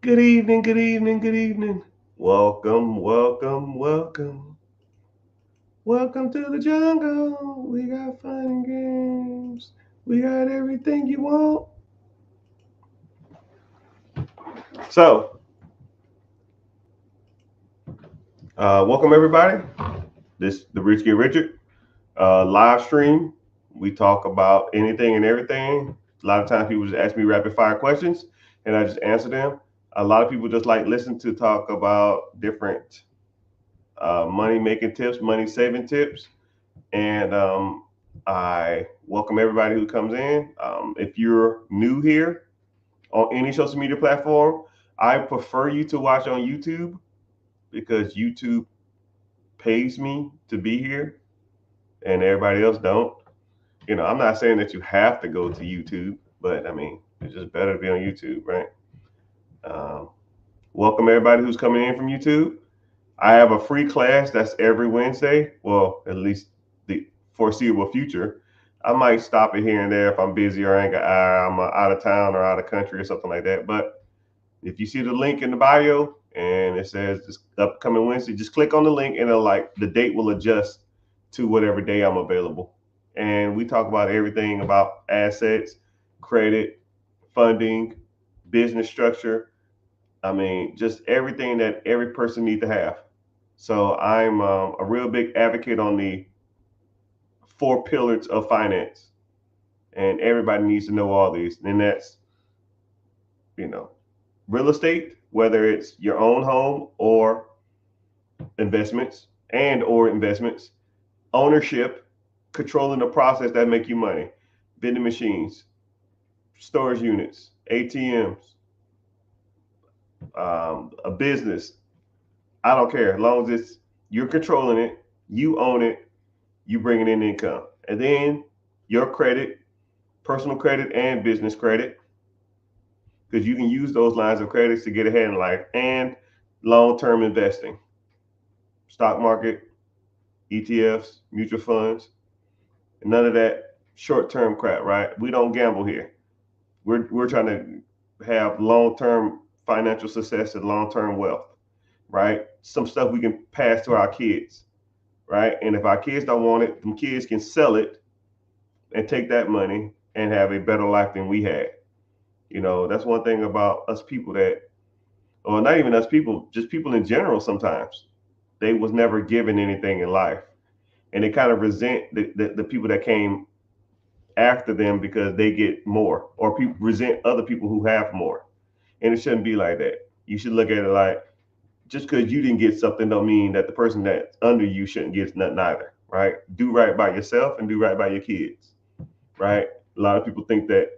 Good evening, good evening, good evening. Welcome, welcome, welcome. Welcome to the jungle. We got fun and games. We got everything you want. So, welcome everybody. This the Rich Get Richard live stream. We talk about anything and everything. A lot of times people just ask me rapid fire questions, and I just answer them. A lot of people just like listen to talk about different money making tips, money saving tips. And I welcome everybody who comes in. If you're new here on any social media platform, I prefer you to watch on YouTube because YouTube pays me to be here and everybody else don't. I'm not saying that you have to go to YouTube, but I mean, it's just better to be on YouTube, right? Um, welcome everybody who's coming in from YouTube. I have a free class that's every Wednesday. Well, at least the foreseeable future. I might stop it here and there if I'm busy or I'm out of town or out of country or something like that. But if you see the link in the bio and it says this upcoming Wednesday, just click on the link and it'll like the date will adjust to whatever day I'm available. And we talk about everything about assets, credit, funding, business structure. I mean, just everything that every person needs to have. So I'm a real big advocate on the four pillars of finance, and everybody needs to know all these. And that's you know real estate, whether it's your own home or investments, ownership, controlling the process that make you money, vending machines, storage units, ATMs, a business. I don't care as long as it's you're controlling it, you own it, you bringing in income, and then your credit, personal credit and business credit, because you can use those lines of credits to get ahead in life, and long-term investing, stock market, ETFs, mutual funds, and none of that short-term crap. Right? We don't gamble here. We're trying to have long-term financial success and long-term wealth. Right? Some stuff we can pass to our kids. Right? And if our kids don't want it, them kids can sell it and take that money and have a better life than we had. That's one thing about us people that, or not even us people, just people in general sometimes, they was never given anything in life. And they kind of resent the people that came after them because they get more, or people resent other people who have more. And it shouldn't be like that. You should look at it like just because you didn't get something don't mean that the person that's under you shouldn't get nothing either, right? Do right by yourself and do right by your kids, right? A lot of people think that,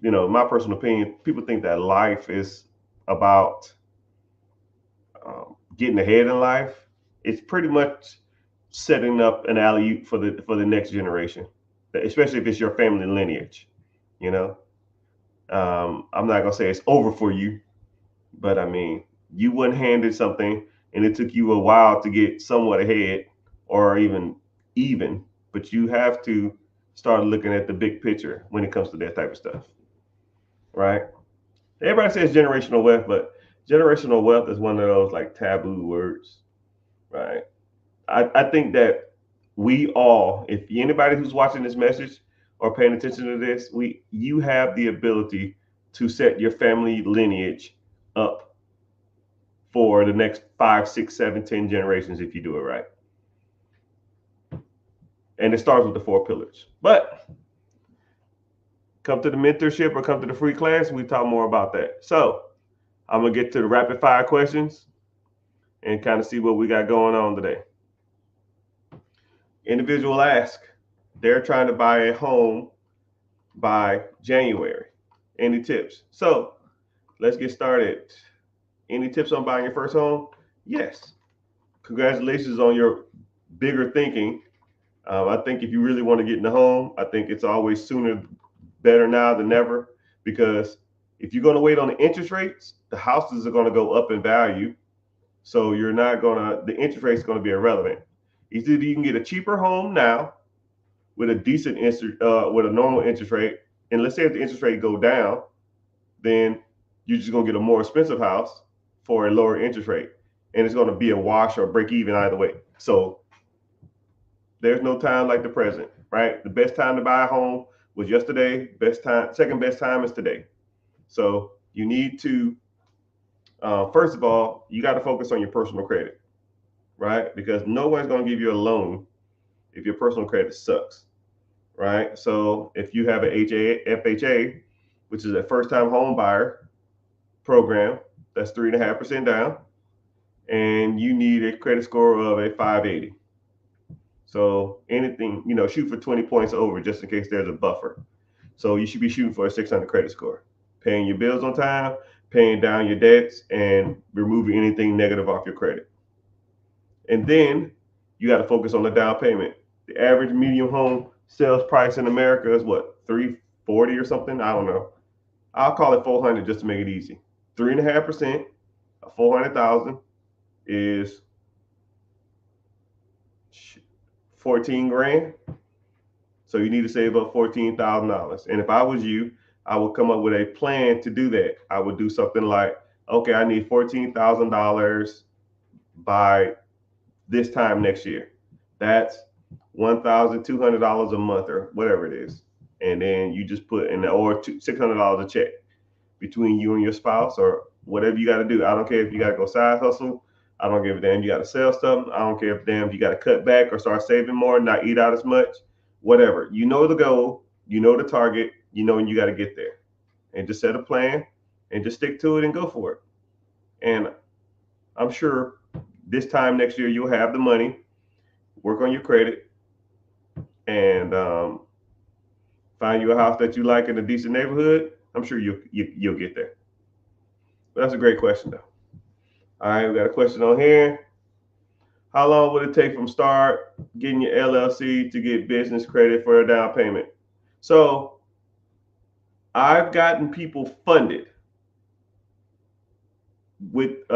my personal opinion, people think that life is about getting ahead in life. It's pretty much setting up an alley oop for the next generation, especially if it's your family lineage. You know, I'm not gonna say it's over for you, but I mean, you weren't handed something, and it took you a while to get somewhat ahead, or even. But you have to start looking at the big picture when it comes to that type of stuff, right? Everybody says generational wealth, but generational wealth is one of those like taboo words, right? I think that we all, if anybody who's watching this message or paying attention to this, you have the ability to set your family lineage up for the next 5, 6, 7, 10 generations if you do it right. And it starts with the four pillars. But come to the mentorship or come to the free class, we talk more about that. So I'm gonna get to the rapid fire questions and kind of see what we got going on today. Individual ask, they're trying to buy a home by January. Any tips? So let's get started. Any tips on buying your first home? Yes. Congratulations on your bigger thinking. I think if you really want to get in the home, I think it's always sooner, better now than never. Because if you're going to wait on the interest rates, the houses are going to go up in value. So you're not going to, the interest rate is going to be irrelevant. Either you can get a cheaper home now with a with a normal interest rate, and let's say if the interest rate go down, then You're just gonna get a more expensive house for a lower interest rate, and it's gonna be a wash or break even either way. So there's no time like the present, right? The best time to buy a home was yesterday. Best time, second best time is today. So you need to, first of all, you got to focus on your personal credit, right? Because no one's going to give you a loan if your personal credit sucks, right? So if you have an FHA, which is a first time home buyer program, that's 3.5% down, and you need a credit score of a 580. So anything, shoot for 20 points over just in case there's a buffer. So you should be shooting for a 600 credit score, paying your bills on time, paying down your debts, and removing anything negative off your credit. And then you got to focus on the down payment. The average medium home sales price in America is what, 340 or something? I don't know. I'll call it 400 just to make it easy. 3.5% of 400,000 is 14 grand. So you need to save up $14,000. And if I was you, I would come up with a plan to do that. I would do something like, okay, I need $14,000 by this time next year. That's $1,200 a month or whatever it is. And then you just put in, or $600 a check between you and your spouse or whatever you got to do. I don't care if you got to go side hustle. I don't give a damn you got to sell stuff. I don't care if damn you got to cut back or start saving more, not eat out as much, whatever. You know the goal, you know the target, you know when you got to get there. And just set a plan and just stick to it and go for it. And I'm sure this time next year you'll have the money, work on your credit, and find you a house that you like in a decent neighborhood. I'm sure you'll get there. But that's a great question though. All right, we got a question on here. How long would it take from start getting your LLC to get business credit for a down payment? So I've gotten people funded with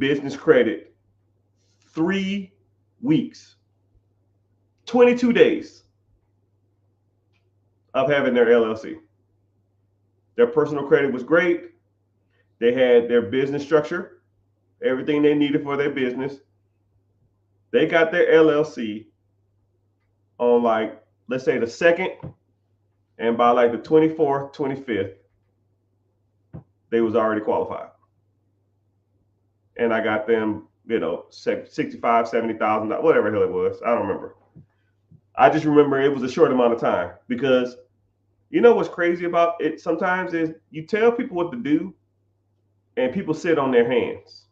business credit 3 weeks, 22 days of having their LLC. Their personal credit was great. They had their business structure, everything they needed for their business. They got their LLC on like, let's say the 2nd, and by like the 24th, 25th, they was already qualified. And I got them, $65,000, $70,000, whatever the hell it was. I don't remember. I just remember it was a short amount of time because you know what's crazy about it sometimes is you tell people what to do and people sit on their hands.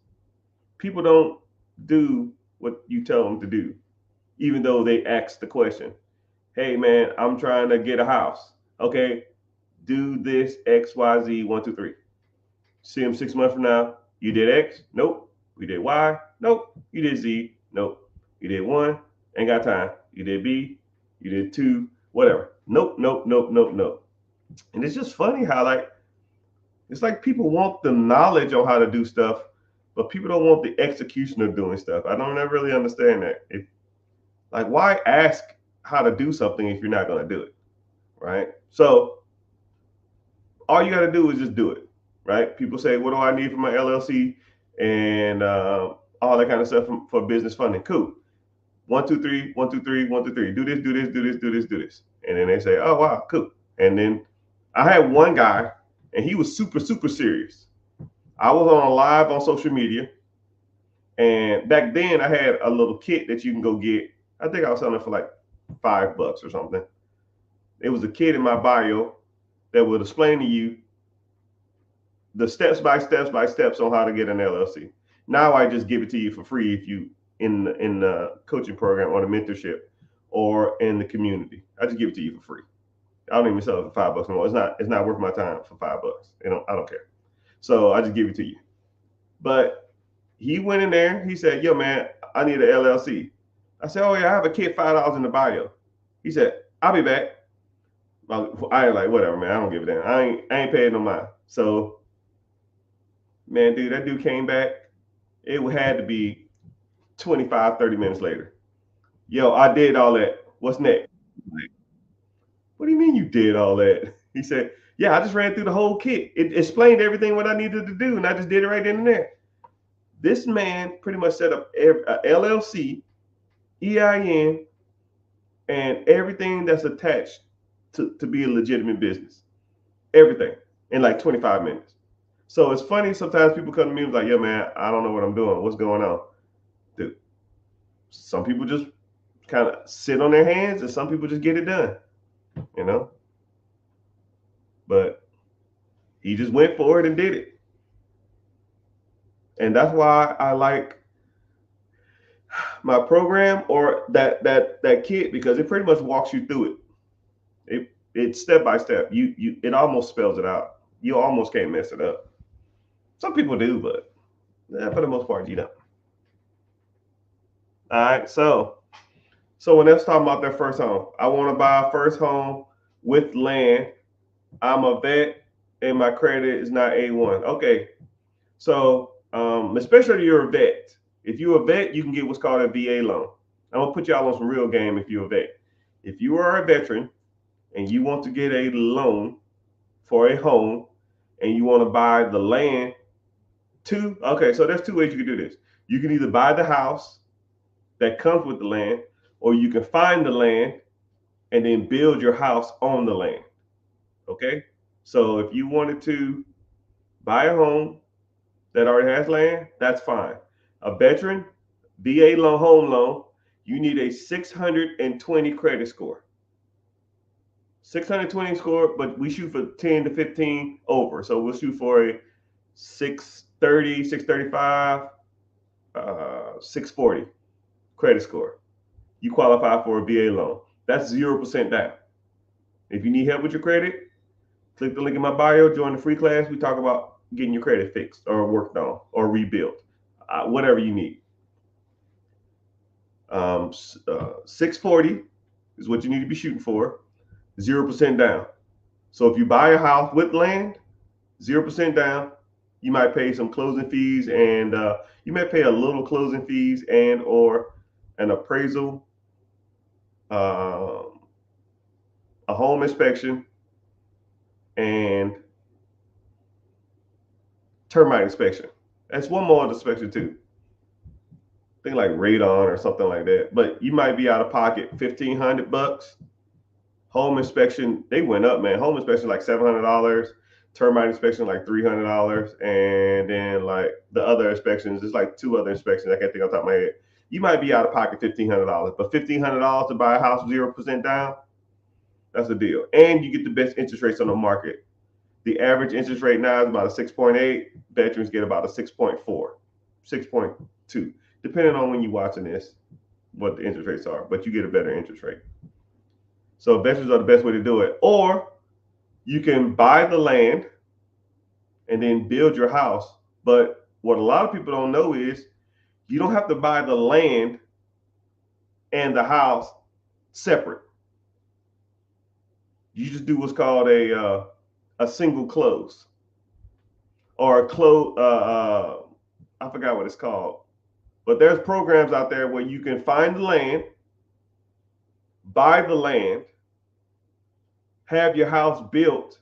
People don't do what you tell them to do, even though they ask the question. Hey man, I'm trying to get a house. Okay, do this X, Y, Z, 1, 2, 3. See them 6 months from now. You did X? Nope. You did Y? Nope. You did Z? Nope. You did 1? Ain't got time. You did B? You did 2? Whatever. Nope, nope, nope, nope, nope. And it's just funny how it's like people want the knowledge on how to do stuff, but people don't want the execution of doing stuff. I don't ever really understand that. Why ask how to do something if you're not going to do it, right? So all you got to do is just do it, right? People say, what do I need for my LLC and all that kind of stuff for business funding? Cool. 1, 2, 3, 1, 2, 3, 1, 2, 3. Do this, do this, do this, do this, do this. And then they say, oh, wow, cool. And then I had one guy, and he was super, super serious. I was on a live on social media. And back then, I had a little kit that you can go get. I think I was selling it for like $5 or something. It was a kit in my bio that would explain to you the steps by steps on how to get an LLC. Now I just give it to you for free if you in the coaching program or the mentorship or in the community. I just give it to you for free. I don't even sell it for $5 anymore. It's not worth my time for $5. I don't care. So I just give it to you. But he went in there. He said, "Yo, man, I need an LLC." I said, "Oh yeah, I have a kit, $5 in the bio." He said, "I'll be back." I ain't like, whatever, man. I don't give a damn. I ain't paying no mind. So, man, dude, that dude came back. It had to be 25, 30 minutes later. Yo, I did all that. What's next? Like, what do you mean you did all that? He said, yeah, I just ran through the whole kit. It explained everything what I needed to do, and I just did it right then and there. This man pretty much set up a LLC, EIN, and everything that's attached to be a legitimate business. Everything in like 25 minutes. So it's funny sometimes people come to me and like, yeah, man, I don't know what I'm doing. What's going on? Dude, some people just kind of sit on their hands and some people just get it done, you know? But he just went for it and did it. And that's why I like my program or that kit, because it pretty much walks you through it. It's step by step. It almost spells it out. You almost can't mess it up. Some people do, but for the most part, you don't. All right, so when they're talking about their first home, I want to buy a first home with land. I'm a vet and my credit is not A1. Okay, so especially if you're a vet. If you're a vet, you can get what's called a VA loan. I'm gonna put y'all on some real game if you're a vet. If you are a veteran and you want to get a loan for a home and you want to buy the land okay, so there's two ways you can do this. You can either buy the house that comes with the land, or you can find the land and then build your house on the land. Okay, so if you wanted to buy a home that already has land, that's fine. A veteran, VA loan, home loan, you need a 620 credit score. 620 score, but we shoot for 10 to 15 over. So we'll shoot for a 630, 635, 640 credit score. You qualify for a VA loan. That's 0% down. If you need help with your credit, click the link in my bio, join the free class. We talk about getting your credit fixed or worked on or rebuilt, whatever you need. 640 is what you need to be shooting for, 0% down. So if you buy a house with land, 0% down, you might pay some closing fees, and you may pay a little closing fees and or an appraisal, a home inspection, and termite inspection. That's one more inspection too. I think like radon or something like that. But you might be out of pocket $1,500. Home inspection, they went up, man. Home inspection like $700. Termite inspection like $300, and then like the other inspections, there's like two other inspections I can't think off the top of my head. You might be out of pocket $1,500, but $1,500 to buy a house 0% down, that's a deal. And you get the best interest rates on the market. The average interest rate now is about a 6.8. Veterans get about a 6.4, 6.2, depending on when you're watching this, what the interest rates are. But you get a better interest rate. So veterans are the best way to do it. Or you can buy the land and then build your house. But what a lot of people don't know is you don't have to buy the land and the house separate. You just do what's called a single close, or a close. I forgot what it's called, but there's programs out there where you can find the land, buy the land, have your house built,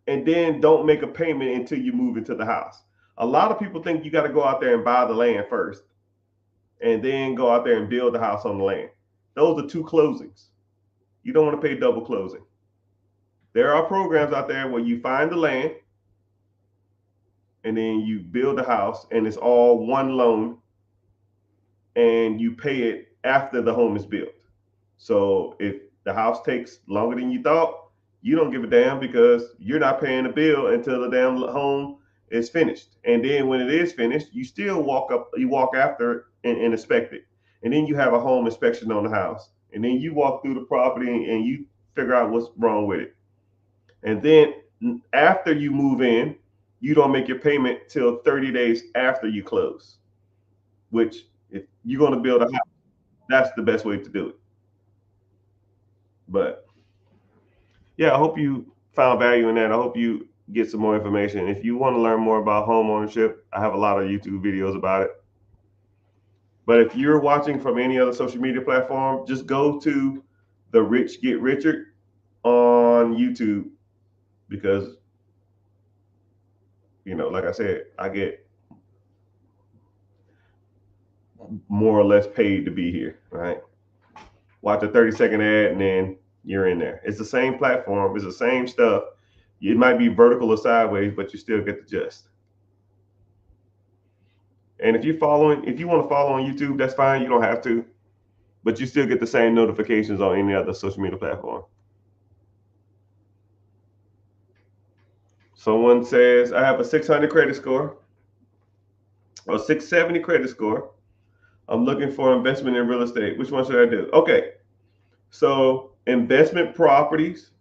and then don't make a payment until you move into the house. A lot of people think you got to go out there and buy the land first and then go out there and build the house on the land. Those are two closings. You don't want to pay double closing. There are programs out there where you find the land and then you build the house, and it's all one loan, and you pay it after the home is built. So if the house takes longer than you thought, you don't give a damn, because you're not paying the bill until the damn home is finished. And then when it is finished, you still walk after and inspect it. And then you have a home inspection on the house. And then you walk through the property and you figure out what's wrong with it. And then after you move in, you don't make your payment till 30 days after you close, which if you're going to build a house, that's the best way to do it. But yeah, I hope you found value in that. I hope you get some more information. If you want to learn more about home ownership, I have a lot of YouTube videos about it. But if you're watching from any other social media platform, just go to the Rich Get Richard on YouTube because, like I said, I get more or less paid to be here, right? Watch a 30-second ad and then you're in there. It's the same platform, it's the same stuff. It might be vertical or sideways, but you still get the gist. And if you want to follow on YouTube, that's fine. You don't have to, but you still get the same notifications on any other social media platform. Someone says, I have a 600 credit score or 670 credit score. I'm looking for investment in real estate. Which one should I do? Okay. So investment properties.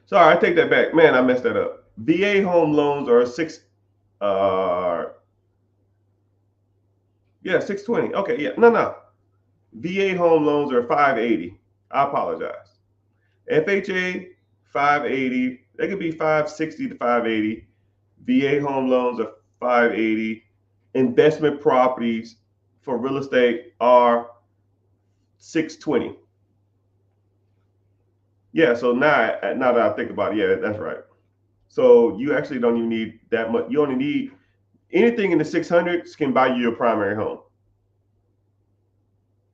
Sorry, I take that back. Man, I messed that up. VA home loans are 620. Okay, yeah. No. VA home loans are 580. I apologize. FHA 580. They could be 560 to 580. VA home loans are 580. Investment properties for real estate are 620. Yeah, so now that I think about it, yeah, that's right. So you actually don't even need that much. You only need anything in the 600s can buy you your primary home.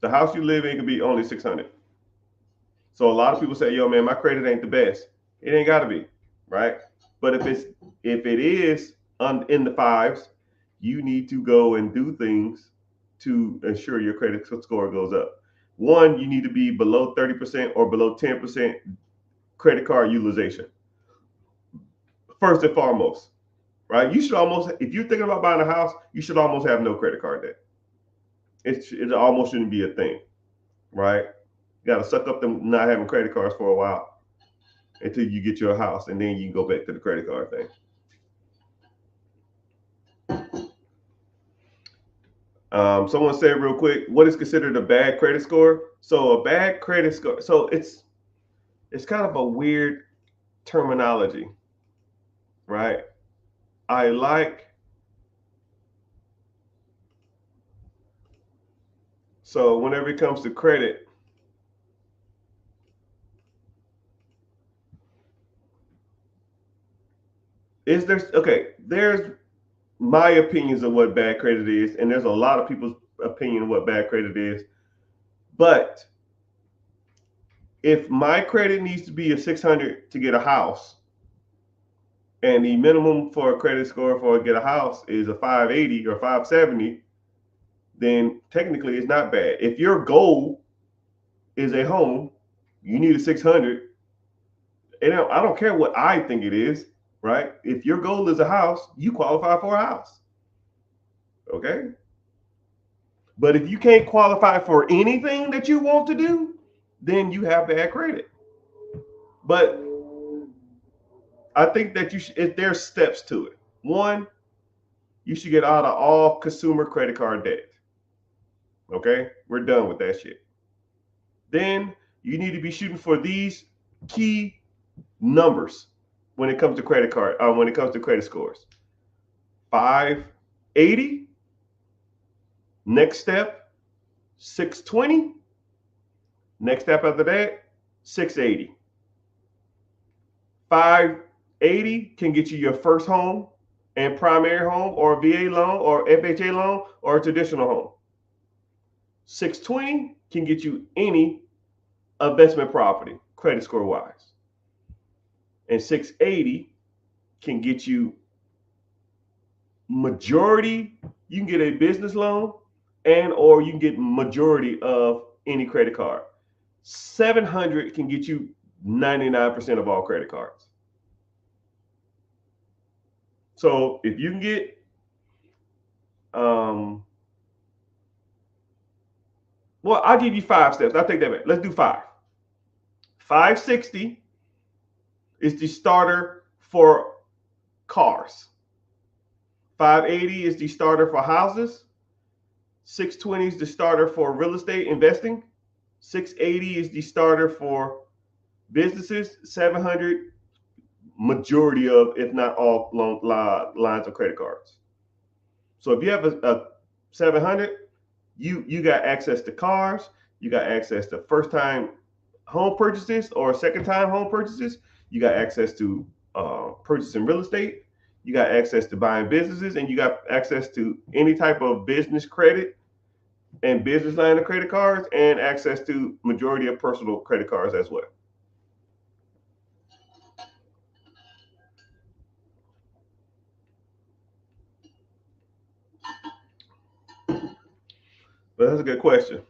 The house you live in can be only 600. So a lot of people say, "Yo, man, my credit ain't the best." It ain't got to be, right? But if it is in the fives, you need to go and do things to ensure your credit score goes up. One, you need to be below 30% or below 10% credit card utilization. First and foremost, right? You should almost, if you're thinking about buying a house, you should almost have no credit card debt. It almost shouldn't be a thing, right? You got to suck up them not having credit cards for a while until you get your house, and then you can go back to the credit card thing. Someone said real quick, what is considered a bad credit score? So a bad credit score, so it's kind of a weird terminology, right? So whenever it comes to credit, there's my opinions of what bad credit is, and there's a lot of people's opinion of what bad credit is. But if my credit needs to be a 600 to get a house, and the minimum for a credit score for get a house is a 580 or 570, then technically it's not bad. If your goal is a home, you need a 600. And I don't care what I think it is, right? If your goal is a house, you qualify for a house. Okay? But if you can't qualify for anything that you want to do, then you have bad credit. But I think that there's steps to it. One, you should get out of all consumer credit card debt. Okay? We're done with that shit. Then you need to be shooting for these key numbers when it comes to credit scores. 580. Next step, 620. Next step after that, 680. 580 can get you your first home and primary home or a VA loan or FHA loan or a traditional home. 620 can get you any investment property, credit score wise. And 680 can get you majority, you can get a business loan and or you can get majority of any credit card. 700 can get you 99% of all credit cards. So if you can get well, I'll give you 5 steps. I'll take that back. Let's do 5. 560 is the starter for cars. 580 is the starter for houses. 620 is the starter for real estate investing. 680 is the starter for businesses. 700, majority of, if not all, lines of credit cards. So if you have a 700, you got access to cars, You got access to first time home purchases or second time home purchases. You got access to purchasing real estate. You got access to buying businesses, and you got access to any type of business credit and business line of credit cards, and access to majority of personal credit cards as well. But that's a good question.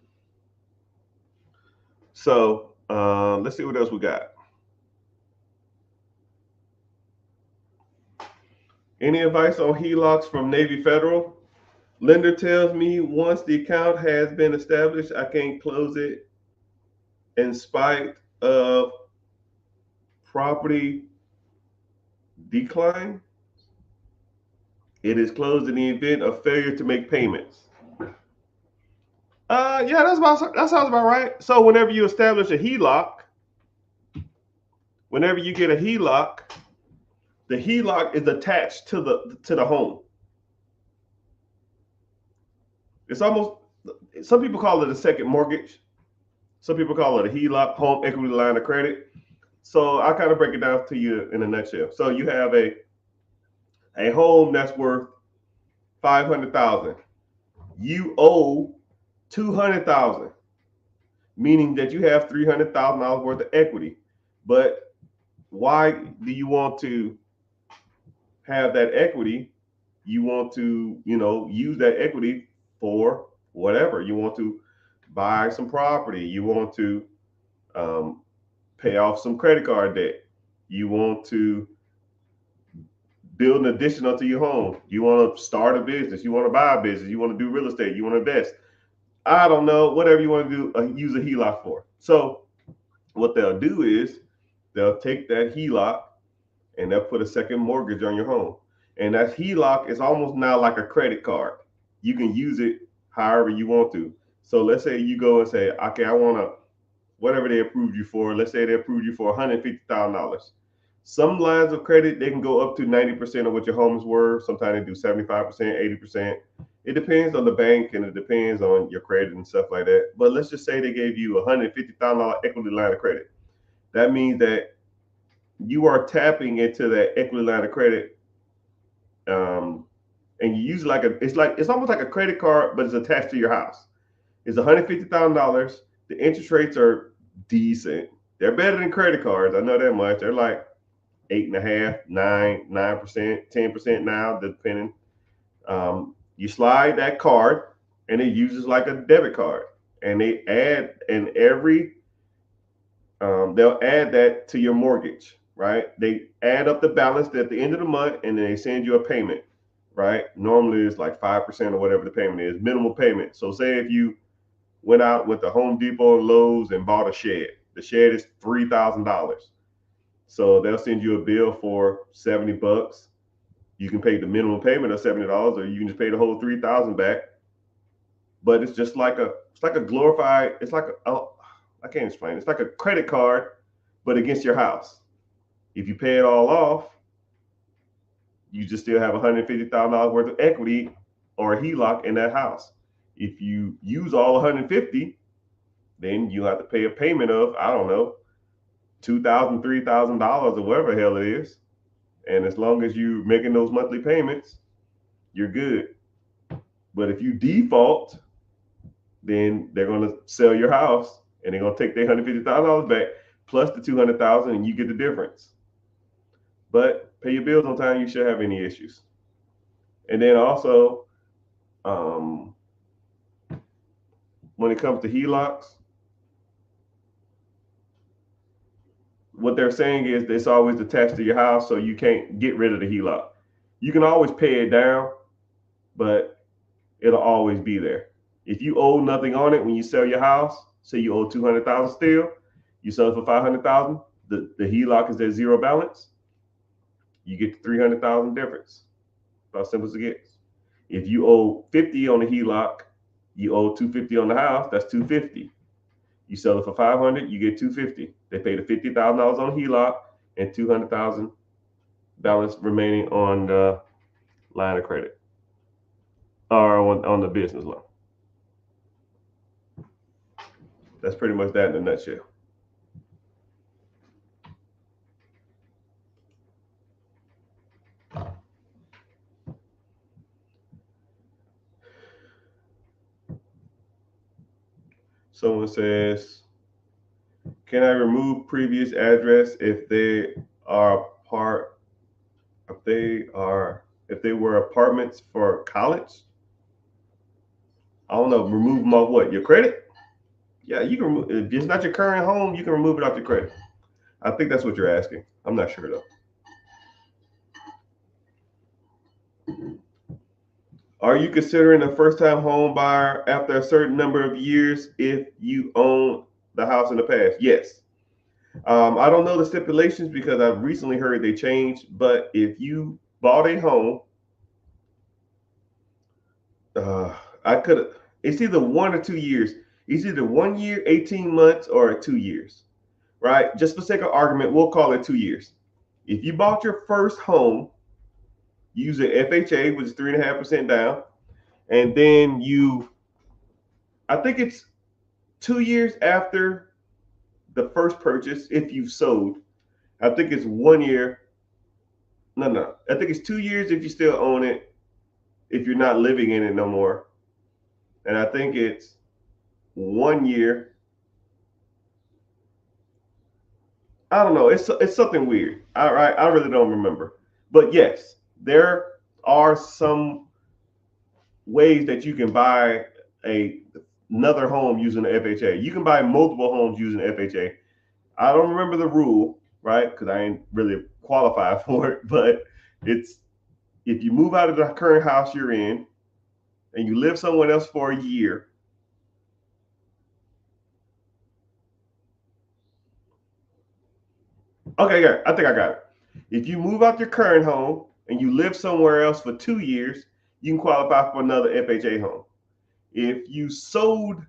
So let's see what else we got. Any advice on HELOCs from Navy Federal? Lender tells me once the account has been established, I can't close it in spite of property decline. It is closed in the event of failure to make payments. Yeah, that sounds about right. So whenever you establish a HELOC, whenever you get a HELOC, the HELOC is attached to the home. It's almost, some people call it a second mortgage. Some people call it a HELOC, home equity line of credit. So I'll kind of break it down to you in a nutshell. So you have a home that's worth 500,000. You owe 200,000, meaning that you have $300,000 worth of equity. But why do you want to have that equity? You want to, use that equity for whatever. You want to buy some property. You want to pay off some credit card debt. You want to build an addition onto your home. You want to start a business. You want to buy a business. You want to do real estate. You want to invest. I don't know, whatever you want to do, use a HELOC for. So what they'll do is they'll take that HELOC and they'll put a second mortgage on your home. And that HELOC is almost now like a credit card. You can use it however you want to. So let's say you go and say, okay, I want to, whatever they approved you for, let's say they approved you for $150,000. Some lines of credit, they can go up to 90% of what your home is worth. Sometimes they do 75%, 80%. It depends on the bank and it depends on your credit and stuff like that. But let's just say they gave you a $150,000 equity line of credit. That means that you are tapping into that equity line of credit, and you use it's almost like a credit card, but it's attached to your house. It's $150,000. The interest rates are decent. They're better than credit cards. I know that much. They're like 8.5%, 9%, 10% now, depending. You slide that card, and it uses like a debit card, and they add they'll add that to your mortgage, right? They add up the balance at the end of the month, and then they send you a payment, right? Normally it's like 5% or whatever the payment is, minimal payment. So say if you went out with the Home Depot, Lowe's, and bought a shed, the shed is $3,000. So they'll send you a bill for $70. You can pay the minimum payment of $70, or you can just pay the whole $3,000 back. But it's just like a glorified. It's like I can't explain. It's like a credit card, but against your house. If you pay it all off, you just still have $150,000 worth of equity or a HELOC in that house. If you use all 150, then you have to pay a payment of, I don't know, $2,000, $3,000 or whatever the hell it is. And as long as you're making those monthly payments, you're good. But if you default, then they're going to sell your house and they're going to take their $150,000 back plus the $200,000, and you get the difference. But pay your bills on time, you shouldn't have any issues. And then also, when it comes to HELOCs, what they're saying is it's always attached to your house, so you can't get rid of the HELOC. You can always pay it down, but it'll always be there. If you owe nothing on it when you sell your house, say you owe $200,000 still, you sell it for $500,000, the HELOC is at zero balance, you get the $300,000 difference. About simple as it gets. If you owe 50 on the HELOC, you owe 250 on the house, that's 250. You sell it for 500, you get 250. They pay the $50,000 on HELOC and 200,000 balance remaining on the line of credit or on the business loan. That's pretty much that in a nutshell. Someone says, can I remove previous address if they are part if they were apartments for college? I don't know. Remove them off what? Your credit? Yeah, you can remove if it's not your current home, you can remove it off your credit. I think that's what you're asking. I'm not sure though. Are you considering a first time home buyer after a certain number of years if you own the house in the past? Yes. I don't know the stipulations because I've recently heard they changed, but if you bought a home, uh, I could, it's either 1 or 2 years. It's either 1 year, 18 months, or 2 years, right? Just for sake of argument, we'll call it 2 years. If you bought your first home using FHA, which is 3.5% down, and then I think it's 2 years after the first purchase, if you've sold, I think it's 1 year. No. I think it's 2 years if you still own it, if you're not living in it no more. And I think it's 1 year. I don't know. It's something weird. I really don't remember. But yes, there are some ways that you can buy another home using the FHA. You can buy multiple homes using FHA. I don't remember the rule, right? Because I ain't really qualified for it. But it's if you move out of the current house you're in and you live somewhere else for a year. Okay, yeah, I think I got it. If you move out your current home and you live somewhere else for 2 years, you can qualify for another FHA home. If you sold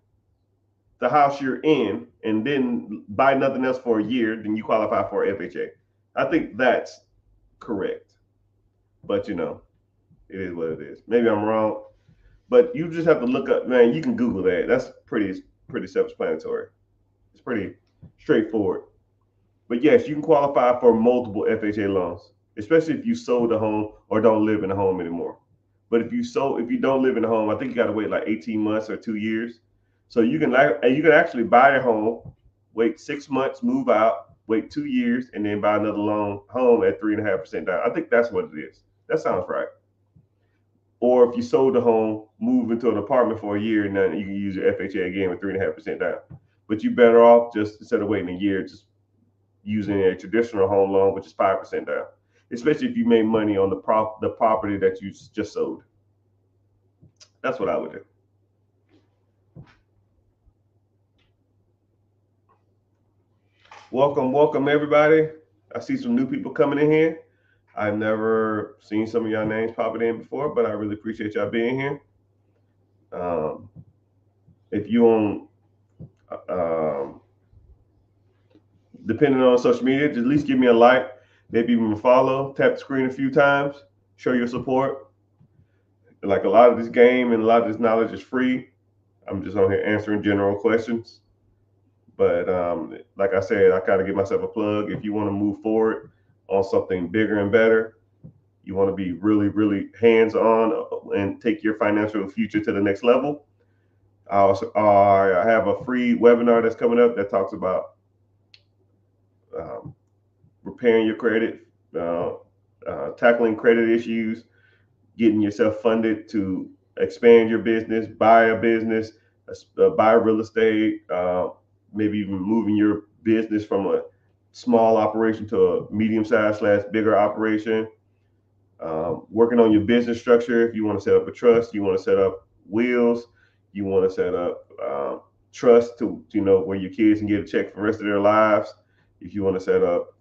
the house you're in and then buy nothing else for a year, then you qualify for FHA. I think that's correct. But it is what it is. Maybe I'm wrong, but you just have to look up. Man, you can Google that. That's pretty self-explanatory. It's pretty straightforward. But yes, you can qualify for multiple FHA loans, especially if you sold the home or don't live in the home anymore. But if you don't live in the home, I think you got to wait like 18 months or 2 years. So you can actually buy a home, wait 6 months, move out, wait 2 years, and then buy another loan home at 3.5% down. I think that's what it is. That sounds right. Or if you sold the home, move into an apartment for a year, and then you can use your FHA again with 3.5% down. But you better off just instead of waiting a year, just using a traditional home loan, which is 5% down, especially if you made money on the property that you just sold. That's what I would do. Welcome everybody. I see some new people coming in here. I've never seen some of y'all names popping in before, but I really appreciate y'all being here. Um, if you on, depending on social media, just at least give me a like, maybe even a follow, tap the screen a few times, show your support. Like a lot of this game and a lot of this knowledge is free. I'm just on here answering general questions. But like I said, I kind of give myself a plug. If you want to move forward on something bigger and better, you want to be really, really hands on and take your financial future to the next level. I have a free webinar that's coming up that talks about um, repairing your credit, tackling credit issues, getting yourself funded to expand your business, buy a business, buy real estate, maybe even moving your business from a small operation to a medium-sized / bigger operation. Working on your business structure. If you want to set up a trust, you want to set up wills, you want to set up trust to where your kids can get a check for the rest of their lives. If you want to set up,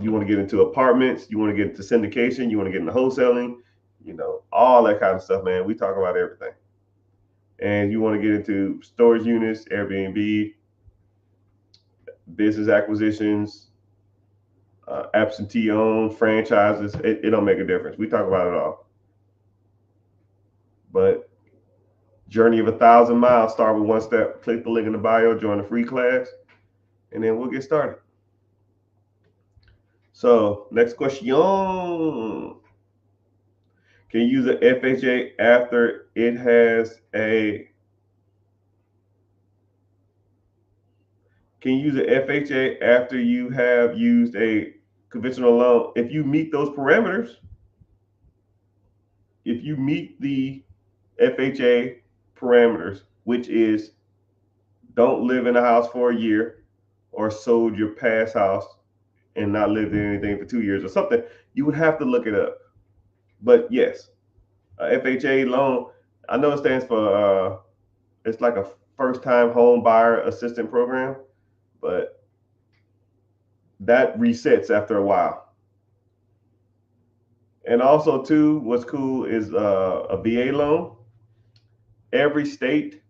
you want to get into apartments, you want to get into syndication, you want to get into wholesaling, all that kind of stuff, man. We talk about everything. And you want to get into storage units, Airbnb, business acquisitions, absentee owned franchises. It don't make a difference. We talk about it all. But Journey of 1,000 miles. Start with one step. Click the link in the bio. Join the free class, and then we'll get started. So next question. Can you use an FHA after it has a Can you use an FHA after you have used a conventional loan? If you meet those parameters, if you meet the FHA parameters, which is don't live in a house for a year or sold your past house and not lived in anything for 2 years or something, you would have to look it up. But yes, a FHA loan, I know it stands for, it's like a first time home buyer assistance program, but that resets after a while. And also, too, what's cool is a VA loan. Every state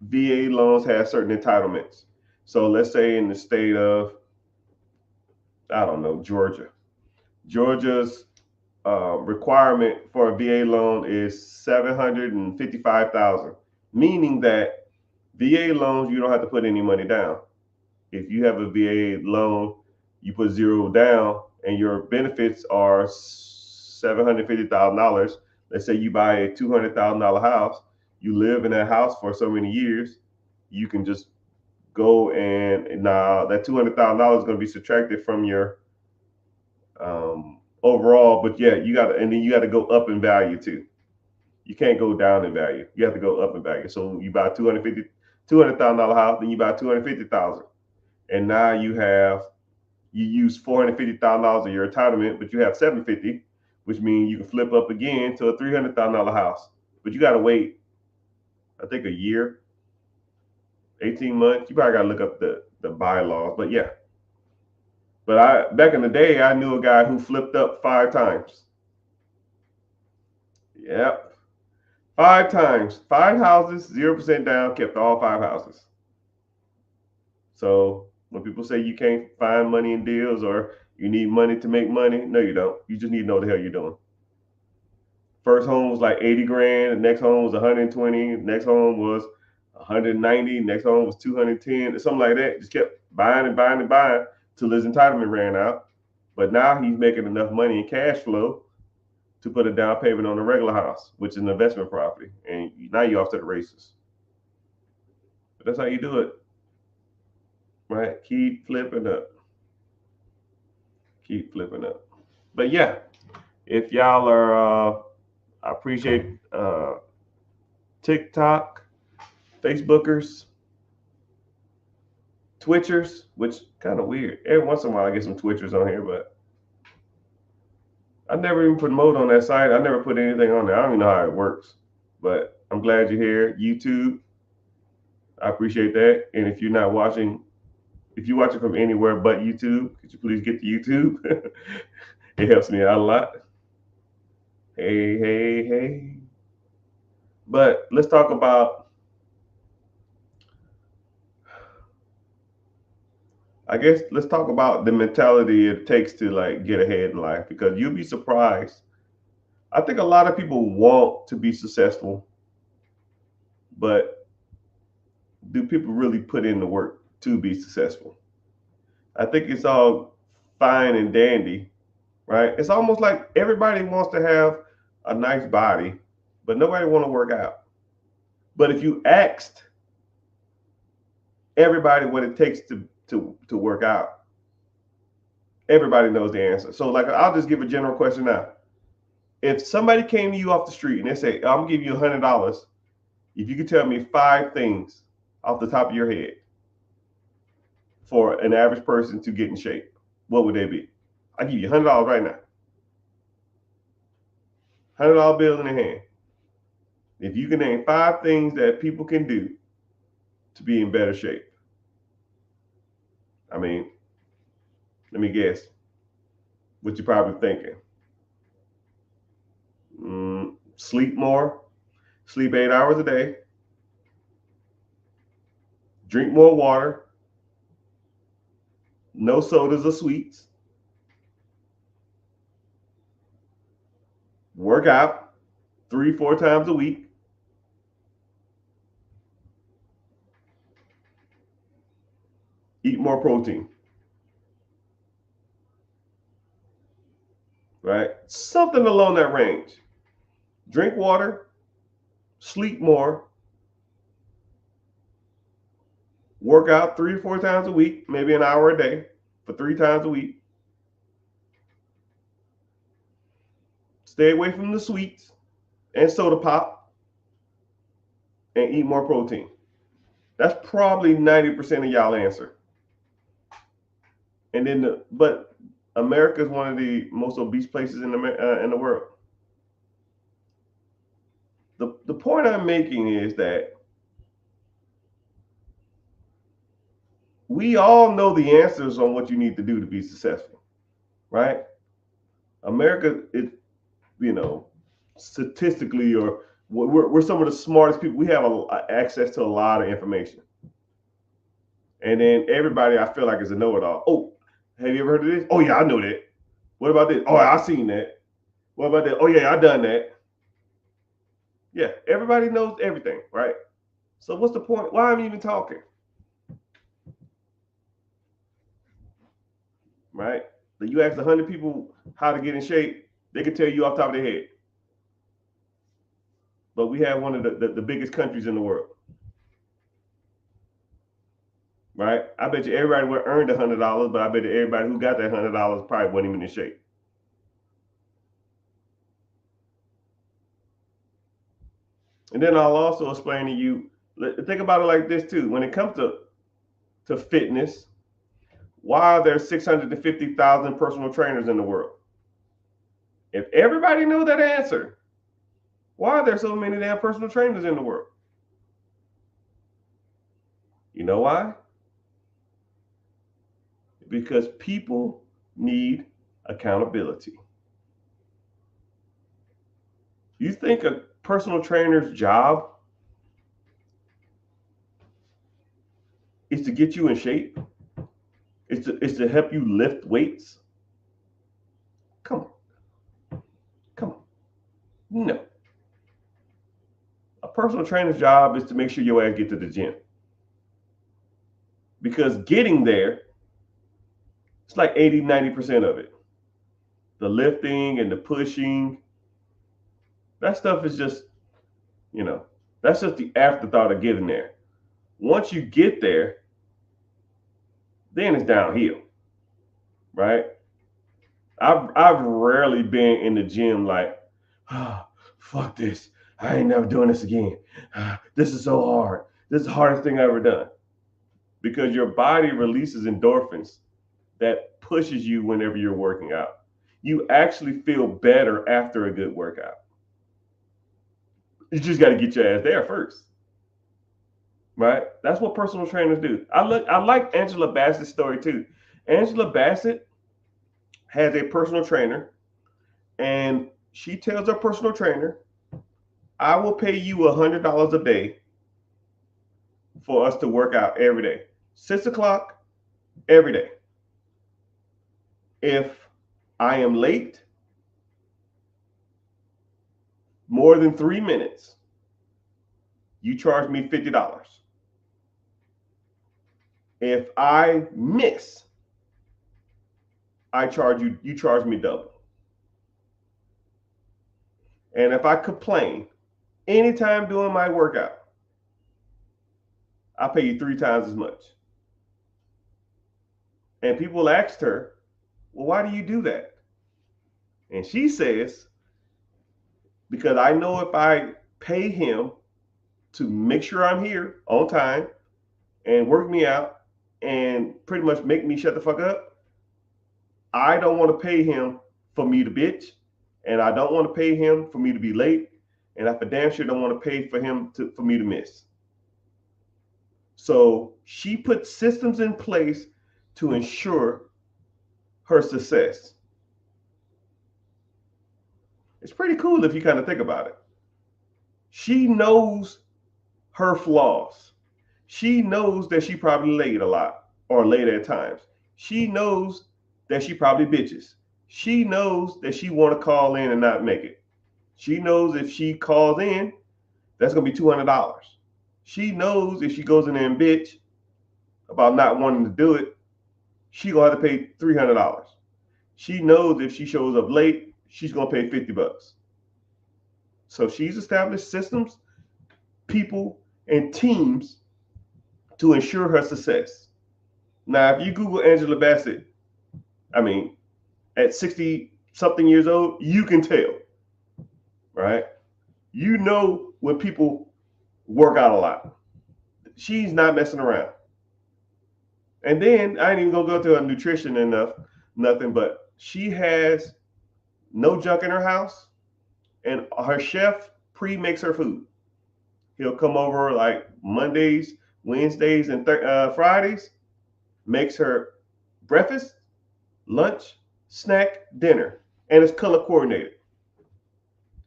VA loans have certain entitlements. So let's say in the state of, I don't know, Georgia's requirement for a VA loan is 755,000, meaning that VA loans you don't have to put any money down. If you have a VA loan, you put zero down, and your benefits are $750,000. Let's say you buy a $200,000 house, you live in that house for so many years, you can just go and now that $200,000 is going to be subtracted from your overall. But yeah, you got to, and then you got to go up in value too. You can't go down in value. You have to go up in value. So you buy a $200,000 house, then you buy 250,000, and now you use $450,000 of your entitlement, but you have 750, which means you can flip up again to a $300,000 house. But you got to wait, I think, a year, 18 months. You probably got to look up the bylaws, but yeah. But back in the day, I knew a guy who flipped up 5 times. Yep. 5 times, 5 houses, 0% down, kept all 5 houses. So when people say you can't find money in deals or you need money to make money, no, you don't. You just need to know what the hell you're doing. First home was like 80 grand. The next home was 120. The next home was 190. Next home was 210, or something like that. Just kept buying and buying and buying till his entitlement ran out. But now he's making enough money in cash flow to put a down payment on a regular house, which is an investment property. And now you're off to the races. But that's how you do it. Right? Keep flipping up. Keep flipping up. But yeah, if y'all are, I appreciate TikTok, Facebookers, Twitchers, which kind of weird. Every once in a while I get some Twitchers on here, but I never even promote on that site. I never put anything on there. I don't even know how it works. But I'm glad you're here. YouTube, I appreciate that. And if you're not watching, if you're watching from anywhere but YouTube, could you please get to YouTube? It helps me out a lot. Hey. But let's talk about, let's talk about the mentality it takes to like get ahead in life, because you'll be surprised. I think a lot of people want to be successful, but do people really put in the work to be successful? I think it's all fine and dandy, right? It's almost like everybody wants to have a nice body, but nobody want to work out. But if you asked everybody what it takes to work out, everybody knows the answer. So like, I'll just give a general question now. If somebody came to you off the street and they say, I'm gonna give you $100 if you could tell me 5 things off the top of your head for an average person to get in shape, what would they be? I'll give you $100 right now. $100 bill in your hand. If you can name 5 things that people can do to be in better shape. I mean, let me guess what you're probably thinking. Sleep more, sleep 8 hours a day, drink more water, no sodas or sweets, work out 3-4 times a week, eat more protein. Right? Something along that range. Drink water, sleep more, work out 3 to 4 times a week, maybe an hour a day for 3 times a week. Stay away from the sweets and soda pop and eat more protein. That's probably 90% of y'all answer. And then, but America is one of the most obese places in the world. The point I'm making is that we all know the answers on what you need to do to be successful, right? America is, statistically, or we're some of the smartest people. We have access to a lot of information. And then everybody, I feel like, is a know-it-all. Oh, have you ever heard of this? Oh, yeah, I know that. What about this? Oh, I seen that. What about that? Oh, yeah, I done that. Yeah, everybody knows everything, right? So what's the point? Why am I even talking? Right? You ask 100 people how to get in shape, they can tell you off the top of their head. But we have one of the biggest countries in the world. Right? I bet you everybody would earned $100, but I bet you everybody who got that $100 probably wasn't even in shape. And then I'll also explain to you, think about it like this too. When it comes to fitness, why are there 650,000 personal trainers in the world? If everybody knows that answer, why are there so many damn personal trainers in the world? You know why? Because people need accountability. You think a personal trainer's job is to get you in shape? It's to help you lift weights? Come on. Come on. No. A personal trainer's job is to make sure your ass get to the gym. Because getting there, it's like 80, 90% of it. The lifting and the pushing, that stuff is just, that's just the afterthought of getting there. Once you get there, then it's downhill, right? I've rarely been in the gym like, fuck this. I ain't never doing this again. This is so hard. This is the hardest thing I've ever done. Because your body releases endorphins that pushes you whenever you're working out. You actually feel better after a good workout. You just got to get your ass there first. Right? That's what personal trainers do. I like Angela Bassett's story too. Angela Bassett has a personal trainer, and she tells her personal trainer, I will pay you $100 a day for us to work out every day. 6 o'clock every day. If I am late more than 3 minutes, you charge me $50. If I miss, you charge me double. And if I complain anytime doing my workout, I'll pay you 3 times as much. And people asked her, well, why do you do that? And she says, because I know if I pay him to make sure I'm here on time and work me out and pretty much make me shut the fuck up, I don't want to pay him for me to bitch, and I don't want to pay him for me to be late, and I for damn sure don't want to pay for him for me to miss. So she put systems in place to ensure her success. It's pretty cool if you kind of think about it. She knows her flaws. She knows that she probably late a lot or late at times. She knows that she probably bitches. She knows that she want to call in and not make it. She knows if she calls in, that's going to be $200. She knows if she goes in there and bitch, about not wanting to do it, she gonna have to pay $300. She knows if she shows up late, she's gonna pay $50. So she's established systems, people, and teams to ensure her success. Now, if you Google Angela Bassett, I mean, at 60 something years old, you can tell, right? You know when people work out a lot. She's not messing around. And then I ain't even gonna go to her nutrition enough, nothing, but she has no junk in her house, and her chef pre-makes her food. He'll come over like Mondays, Wednesdays, and Fridays, makes her breakfast, lunch, snack, dinner, and it's color coordinated.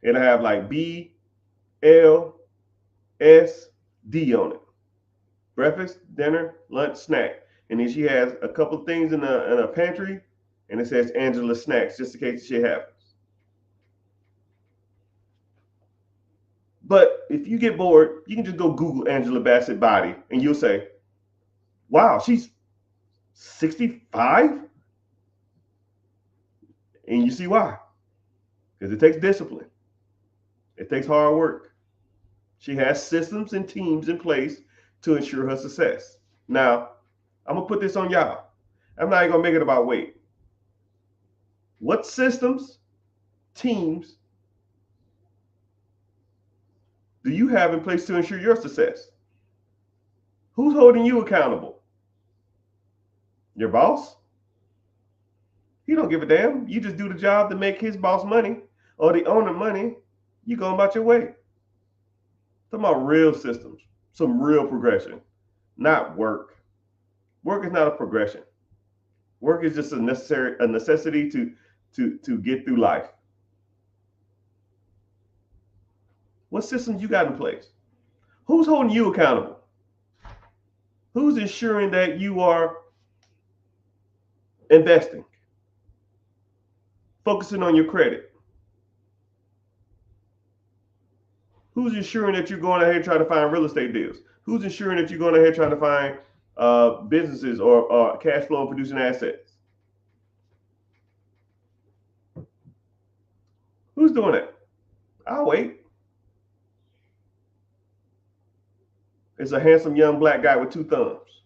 It'll have like B, L, S, D on it. Breakfast, dinner, lunch, snack. And then she has a couple of things in a pantry, and it says Angela Snacks, just in case shit happens. But if you get bored, you can just go Google Angela Bassett body, and you'll say, wow, she's 65? And you see why. Because it takes discipline. It takes hard work. She has systems and teams in place to ensure her success. Now, I'm going to put this on y'all. I'm not even going to make it about weight. What systems, teams do you have in place to ensure your success? Who's holding you accountable? Your boss? He don't give a damn. You just do the job to make his boss money or the owner money. You go about your way. Talking about real systems, some real progression, not work. Work is not a progression. Work is just a necessity to get through life. What systems you got in place? Who's holding you accountable? Who's ensuring that you are investing? Focusing on your credit? Who's ensuring that you're going ahead trying to find real estate deals? Who's ensuring that you're going ahead trying to find businesses or cash flow producing assets? Who's doing that? I'll wait. It's a handsome young black guy with two thumbs.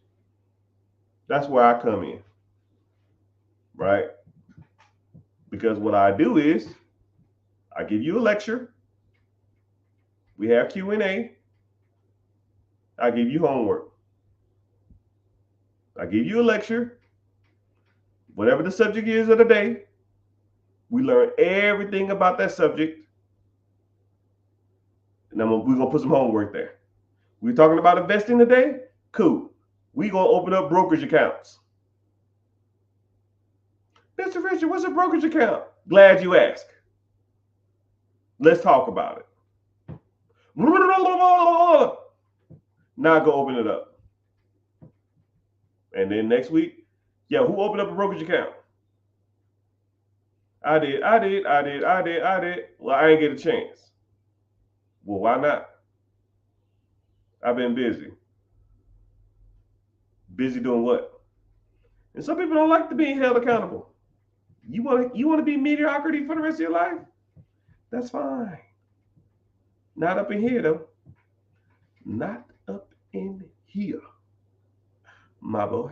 That's where I come in, right? Because what I do is I give you a lecture. We have Q&A. I give you homework. I give you a lecture. Whatever the subject is of the day, we learn everything about that subject. And then we're going to put some homework there. We're talking about investing today? Cool. We're going to open up brokerage accounts. Mr. Richard, what's a brokerage account? Glad you asked. Let's talk about it. Now go open it up. And then next week, yeah, who opened up a brokerage account? I did. Well, I ain't get a chance. Well, why not? I've been busy. Busy doing what? And some people don't like to be held accountable. You want to be mediocrity for the rest of your life? That's fine. Not up in here, though. Not up in here, my boy.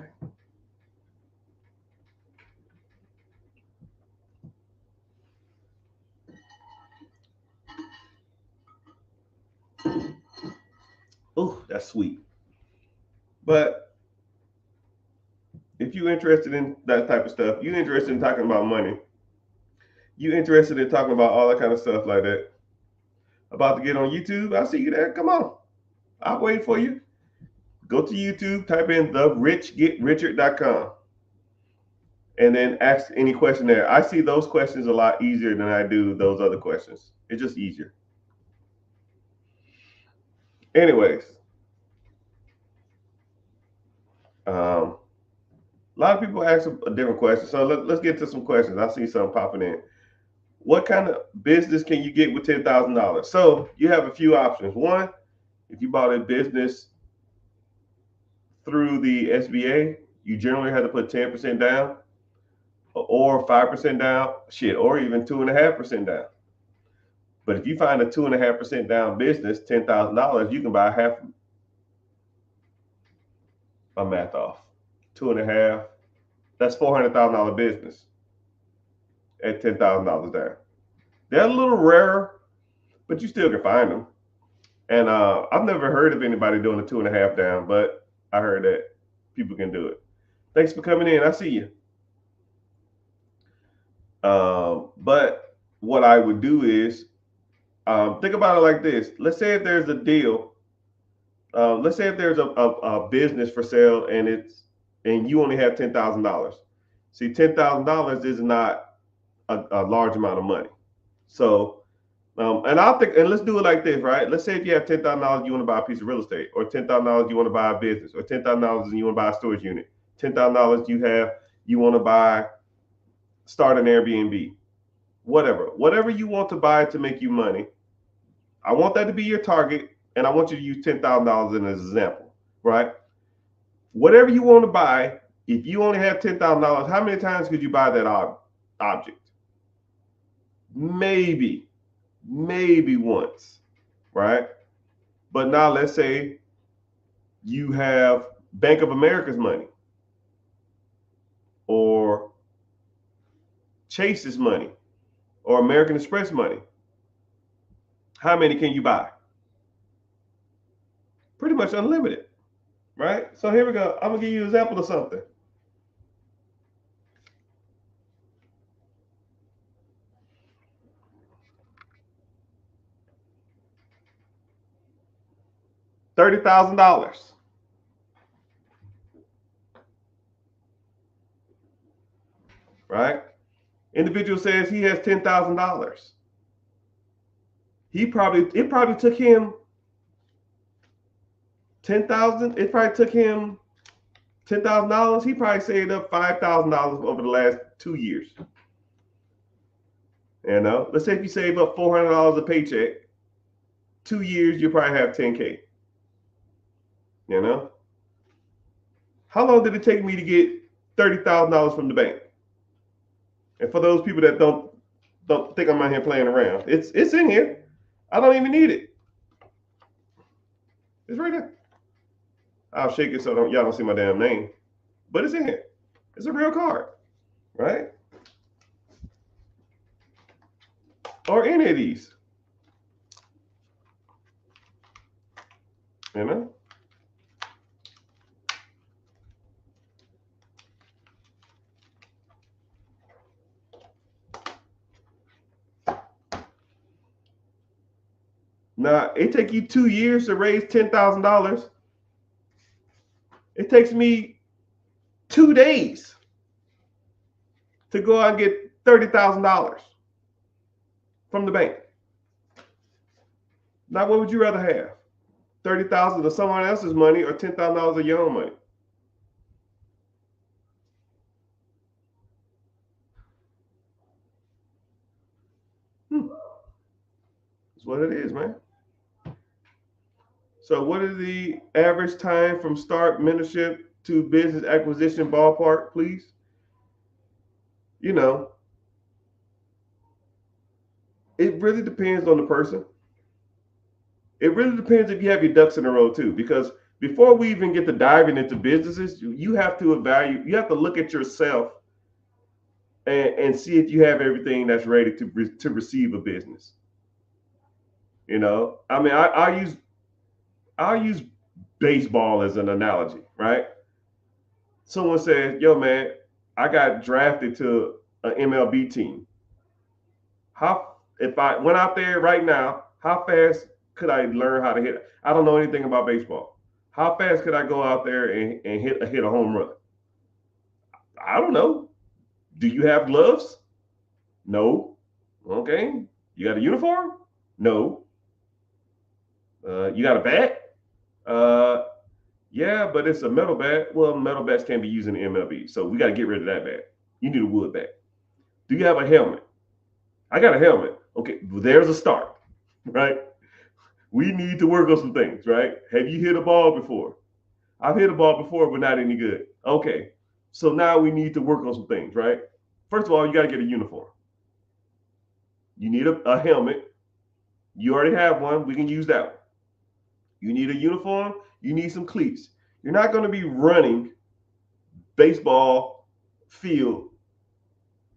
Oh, that's sweet. But if you're interested in that type of stuff, you're interested in talking about money, you're interested in talking about all that kind of stuff like that, about to get on YouTube, I'll see you there. Come on. I'll wait for you. Go to YouTube, type in therichgetrichard.com, and then ask any question there. I see those questions a lot easier than I do those other questions. It's just easier. Anyways, a lot of people ask a different question. So let's get to some questions. I see some popping in. What kind of business can you get with $10,000? So you have a few options. One, if you bought a business through the SBA, you generally have to put 10% down or 5% down, or even 2.5% down. But if you find a 2.5% down business, $10,000, you can buy half. My math off. 2.5. That's $400,000 business at $10,000 down. They're a little rarer, but you still can find them. And I've never heard of anybody doing a 2.5 down, but I heard that people can do it. Thanks for coming in. I see you. But what I would do is think about it like this. Let's say if there's a deal. Let's say if there's a business for sale and you only have $10,000. See, $10,000 is not a large amount of money. So, and let's do it like this, right? Let's say if you have $10,000, you want to buy a piece of real estate, or $10,000 you want to buy a business, or $10,000 you want to buy a storage unit, $10,000 you want to start an Airbnb, whatever you want to buy to make you money. I want that to be your target, and I want you to use $10,000 as an example, right? Whatever you want to buy, if you only have $10,000, how many times could you buy that object? Maybe once, right? But now let's say you have Bank of America's money or Chase's money or American Express money. How many can you buy? Pretty much unlimited, right? So here we go. I'm gonna give you an example of something. $30,000. Right? Individual says he has $10,000. It probably took him 10,000. It probably took him $10,000. He probably saved up $5,000 over the last 2 years. Let's say if you save up $400 a paycheck, 2 years you probably have $10K. How long did it take me to get $30,000 from the bank? And for those people that don't think I'm out here playing around, it's in here. I don't even need it. It's right there. I'll shake it so y'all don't see my damn name, but it's in here. It's a real card, right? Or any of these, Now, it takes you 2 years to raise $10,000. It takes me 2 days to go out and get $30,000 from the bank. Now, what would you rather have? $30,000 of someone else's money or $10,000 of your own money? That's what it is, man. So what is the average time from start mentorship to business acquisition ballpark, please? It really depends on the person. It really depends if you have your ducks in a row too, because before we even get to diving into businesses, you have to evaluate, you have to look at yourself and see if you have everything that's ready to receive a business. I mean, I'll use baseball as an analogy, right? Someone says, yo, man, I got drafted to an MLB team. If I went out there right now, how fast could I learn how to hit? I don't know anything about baseball. How fast could I go out there and hit a home run? I don't know. Do you have gloves? No. Okay. You got a uniform? No. You got a bat? Yeah, but it's a metal bat. Well, metal bats can't be used in the MLB, so we got to get rid of that bat. You need a wood bat. Do you have a helmet? I got a helmet. Okay, well, there's a start, right? We need to work on some things, right? Have you hit a ball before? I've hit a ball before, but not any good. Okay, so now we need to work on some things, right? First of all, you got to get a uniform. You need a helmet. You already have one. We can use that one. You need a uniform. You need some cleats. You're not going to be running baseball field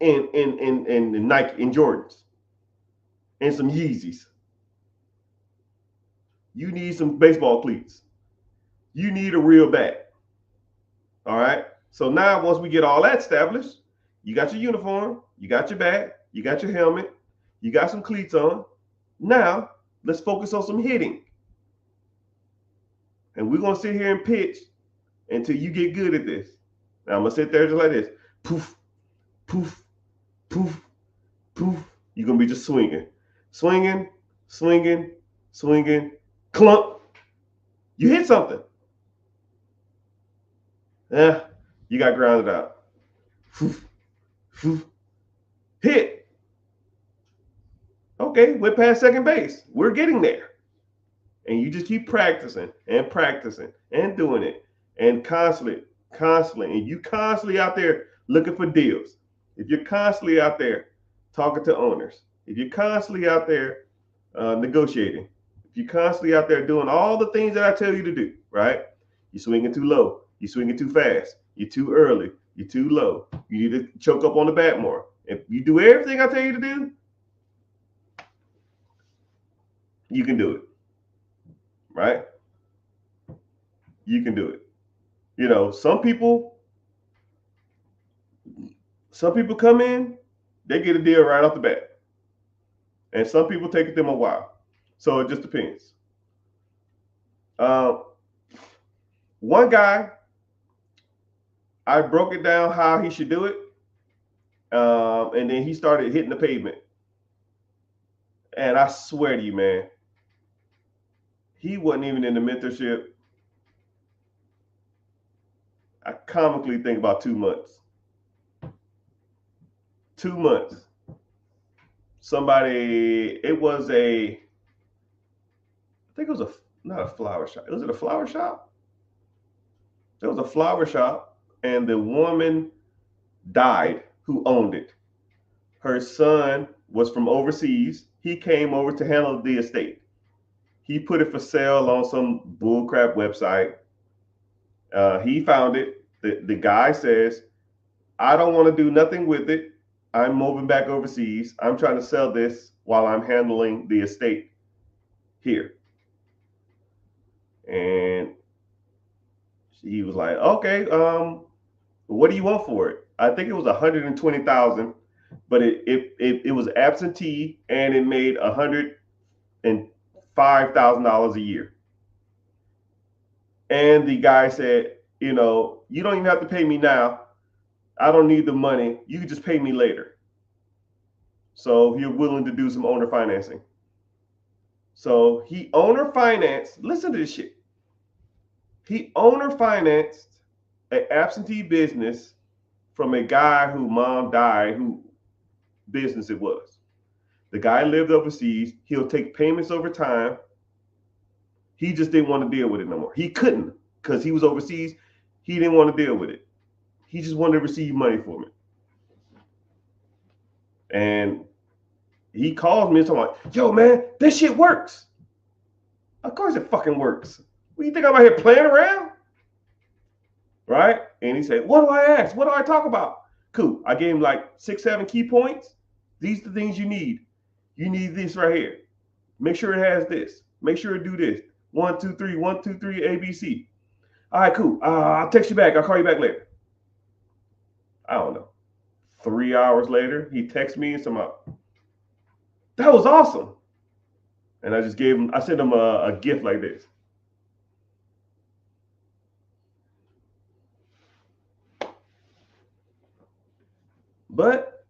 in Nike, in Jordans, and some Yeezys. You need some baseball cleats. You need a real bat. All right. So now, once we get all that established, you got your uniform, you got your bat, you got your helmet, you got some cleats on. Now, let's focus on some hitting. And we're going to sit here and pitch until you get good at this. Now, I'm going to sit there just like this. Poof, poof, poof, poof. You're going to be just swinging. Swinging, swinging, swinging. Clump. You hit something. Yeah, you got grounded out. Poof, poof. Hit. Okay, we're past second base. We're getting there. And you just keep practicing and practicing and doing it and constantly. And you constantly out there looking for deals. If you're constantly out there talking to owners, if you're constantly out there negotiating, if you're constantly out there doing all the things that I tell you to do, right? You're swinging too low. You're swinging too fast. You're too early. You're too low. You need to choke up on the bat more. If you do everything I tell you to do, you can do it. Right? You can do it. You know, some people come in, they get a deal right off the bat. And some people take them a while. So it just depends. One guy, I broke it down how he should do it. And then he started hitting the pavement. And I swear to you, man, he wasn't even in the mentorship. I comically think about 2 months. 2 months. Somebody, it was I think it was not a flower shop. Was it a flower shop? It was a flower shop, and the woman died who owned it. Her son was from overseas. He came over to handle the estate. He put it for sale on some bullcrap website. He found it. The guy says, I don't want to do nothing with it. I'm moving back overseas. I'm trying to sell this while I'm handling the estate here. And he was like, okay, what do you want for it? I think it was $120,000, but it was absentee, and it made $105,000 a year. And the guy said, you know, you don't even have to pay me now. I don't need the money. You can just pay me later. So you're willing to do some owner financing. So he owner financed, listen to this shit. He owner financed an absentee business from a guy who mom died, who business it was. The guy lived overseas. He'll take payments over time. He just didn't want to deal with it no more. He couldn't, because he was overseas. He didn't want to deal with it. He just wanted to receive money from it. And he calls me and talking like, yo, man, this shit works. Of course it fucking works. What do you think I'm out here playing around? Right? And he said, what do I ask? What do I talk about? Cool. I gave him like 6, 7 key points. These are the things you need. You need this right here. Make sure it has this. Make sure it do this. 1, 2, 3, 1, 2, 3, ABC. All right, cool. I'll text you back. I'll call you back later. I don't know. 3 hours later, he texts me and said, that was awesome. And I sent him a gift like this. But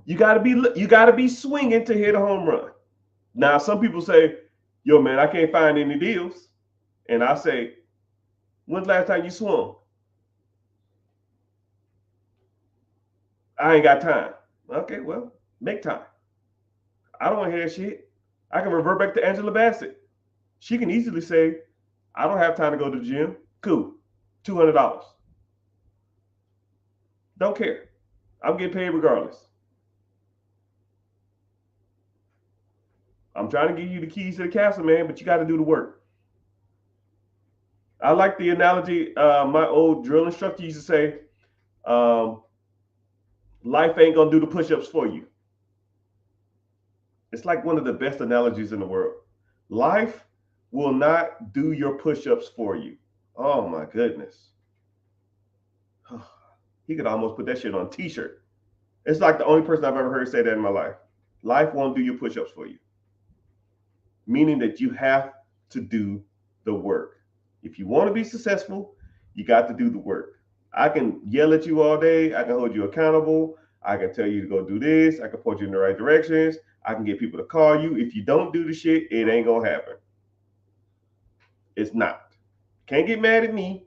you gotta be swinging to hit a home run. Now, some people say, yo, man, I can't find any deals. And I say, when's the last time you swung? I ain't got time. Okay, well, make time. I don't want to hear that shit. I can revert back to Angela Bassett. She can easily say, I don't have time to go to the gym Cool. $200. Don't care. I'm getting paid regardless. I'm trying to give you the keys to the castle, man, but you got to do the work. I like the analogy my old drill instructor used to say, life ain't going to do the push-ups for you. It's like one of the best analogies in the world. Life will not do your push-ups for you. Oh my goodness. He could almost put that shit on a t-shirt. It's like the only person I've ever heard say that in my life. Life won't do your push-ups for you. Meaning that you have to do the work. If you want to be successful, you got to do the work. I can yell at you all day. I can hold you accountable. I can tell you to go do this. I can point you in the right directions. I can get people to call you. If you don't do the shit, it ain't going to happen. It's not. Can't get mad at me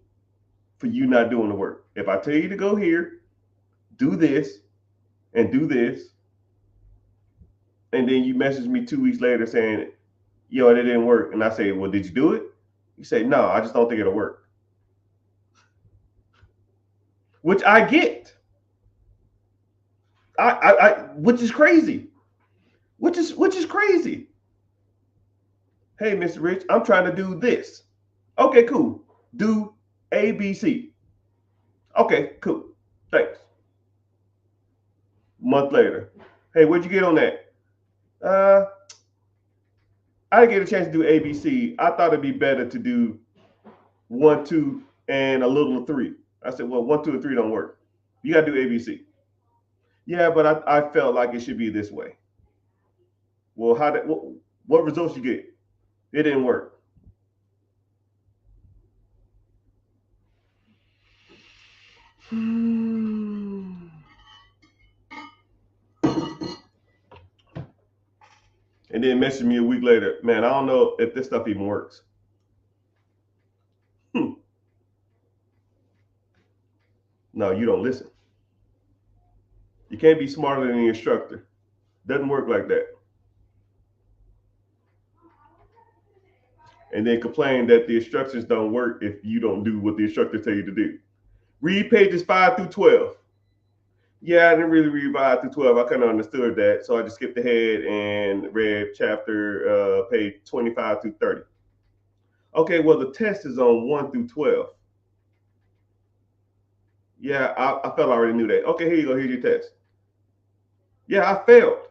for you not doing the work. If I tell you to go here, do this, and do this, and then you message me 2 weeks later saying, yo, it didn't work. And I say, well, did you do it? You say, no, I just don't think it'll work. Which I get. Which is crazy. Which is crazy. Hey, Mr. Rich, I'm trying to do this. Okay, cool. Do A, B, C. Okay, cool. Thanks. A month later. Hey, what'd you get on that? I didn't get a chance to do A, B, C. I thought it'd be better to do 1, 2, and a little of 3. I said, well, 1, 2, and 3 don't work. You got to do A, B, C. Yeah, but I felt like it should be this way. Well, what results you get? It didn't work. And then message me a week later, man, I don't know if this stuff even works. No, you don't listen. You can't be smarter than the instructor. Doesn't work like that. And then complain that the instructions don't work if you don't do what the instructor tell you to do. Read pages 5 through 12. Yeah, I didn't really read 5 through 12. I kind of understood that. So I just skipped ahead and read page 25 through 30. Okay, well, the test is on 1 through 12. Yeah, I felt I already knew that. Okay, here you go. Here's your test. Yeah, I failed.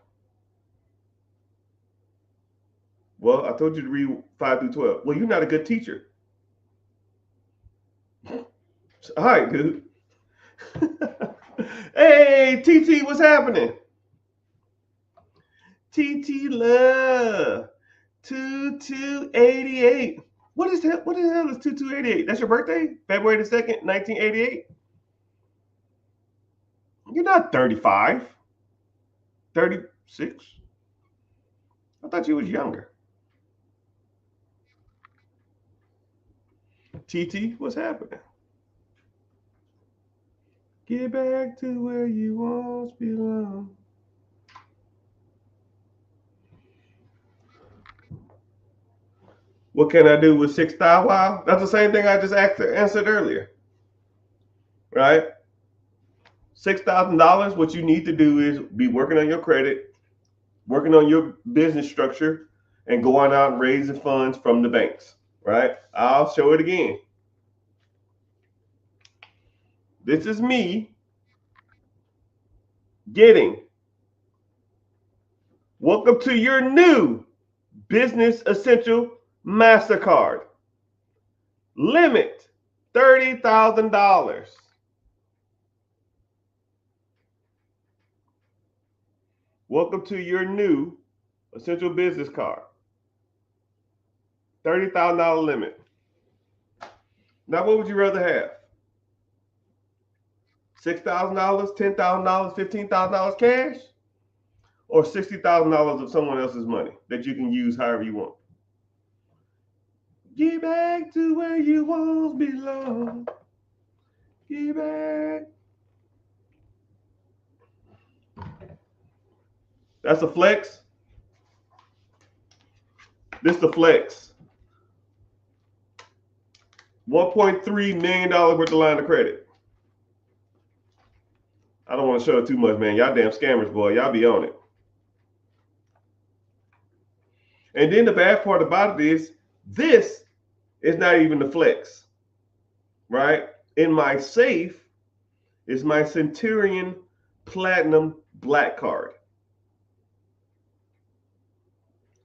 Well, I told you to read 5 through 12. Well, you're not a good teacher. All right, dude. Hey, TT, what's happening? TT Love 2288. What is that? What the hell is 2288? That's your birthday? February the 2nd, 1988? You're not 35. 36? I thought you was younger. TT, what's happening? Get back to where you once belong. What can I do with 6,000? Wow, that's the same thing I just answered earlier, right? $6,000. What you need to do is be working on your credit, working on your business structure, and going out and raising funds from the banks, right? I'll show it again. This is me getting. Welcome to your new Business Essential MasterCard. Limit $30,000. Welcome to your new Essential Business Card. $30,000 limit. Now, what would you rather have? $6,000, $10,000, $15,000 cash? Or $60,000 of someone else's money that you can use however you want? Get back to where you once belong. Get back. That's a flex. This the flex. $1.3 million worth of line of credit. I don't want to show it too much, man. Y'all damn scammers, boy. Y'all be on it. And then the bad part about it is this is not even the flex, right? In my safe is my Centurion Platinum Black Card,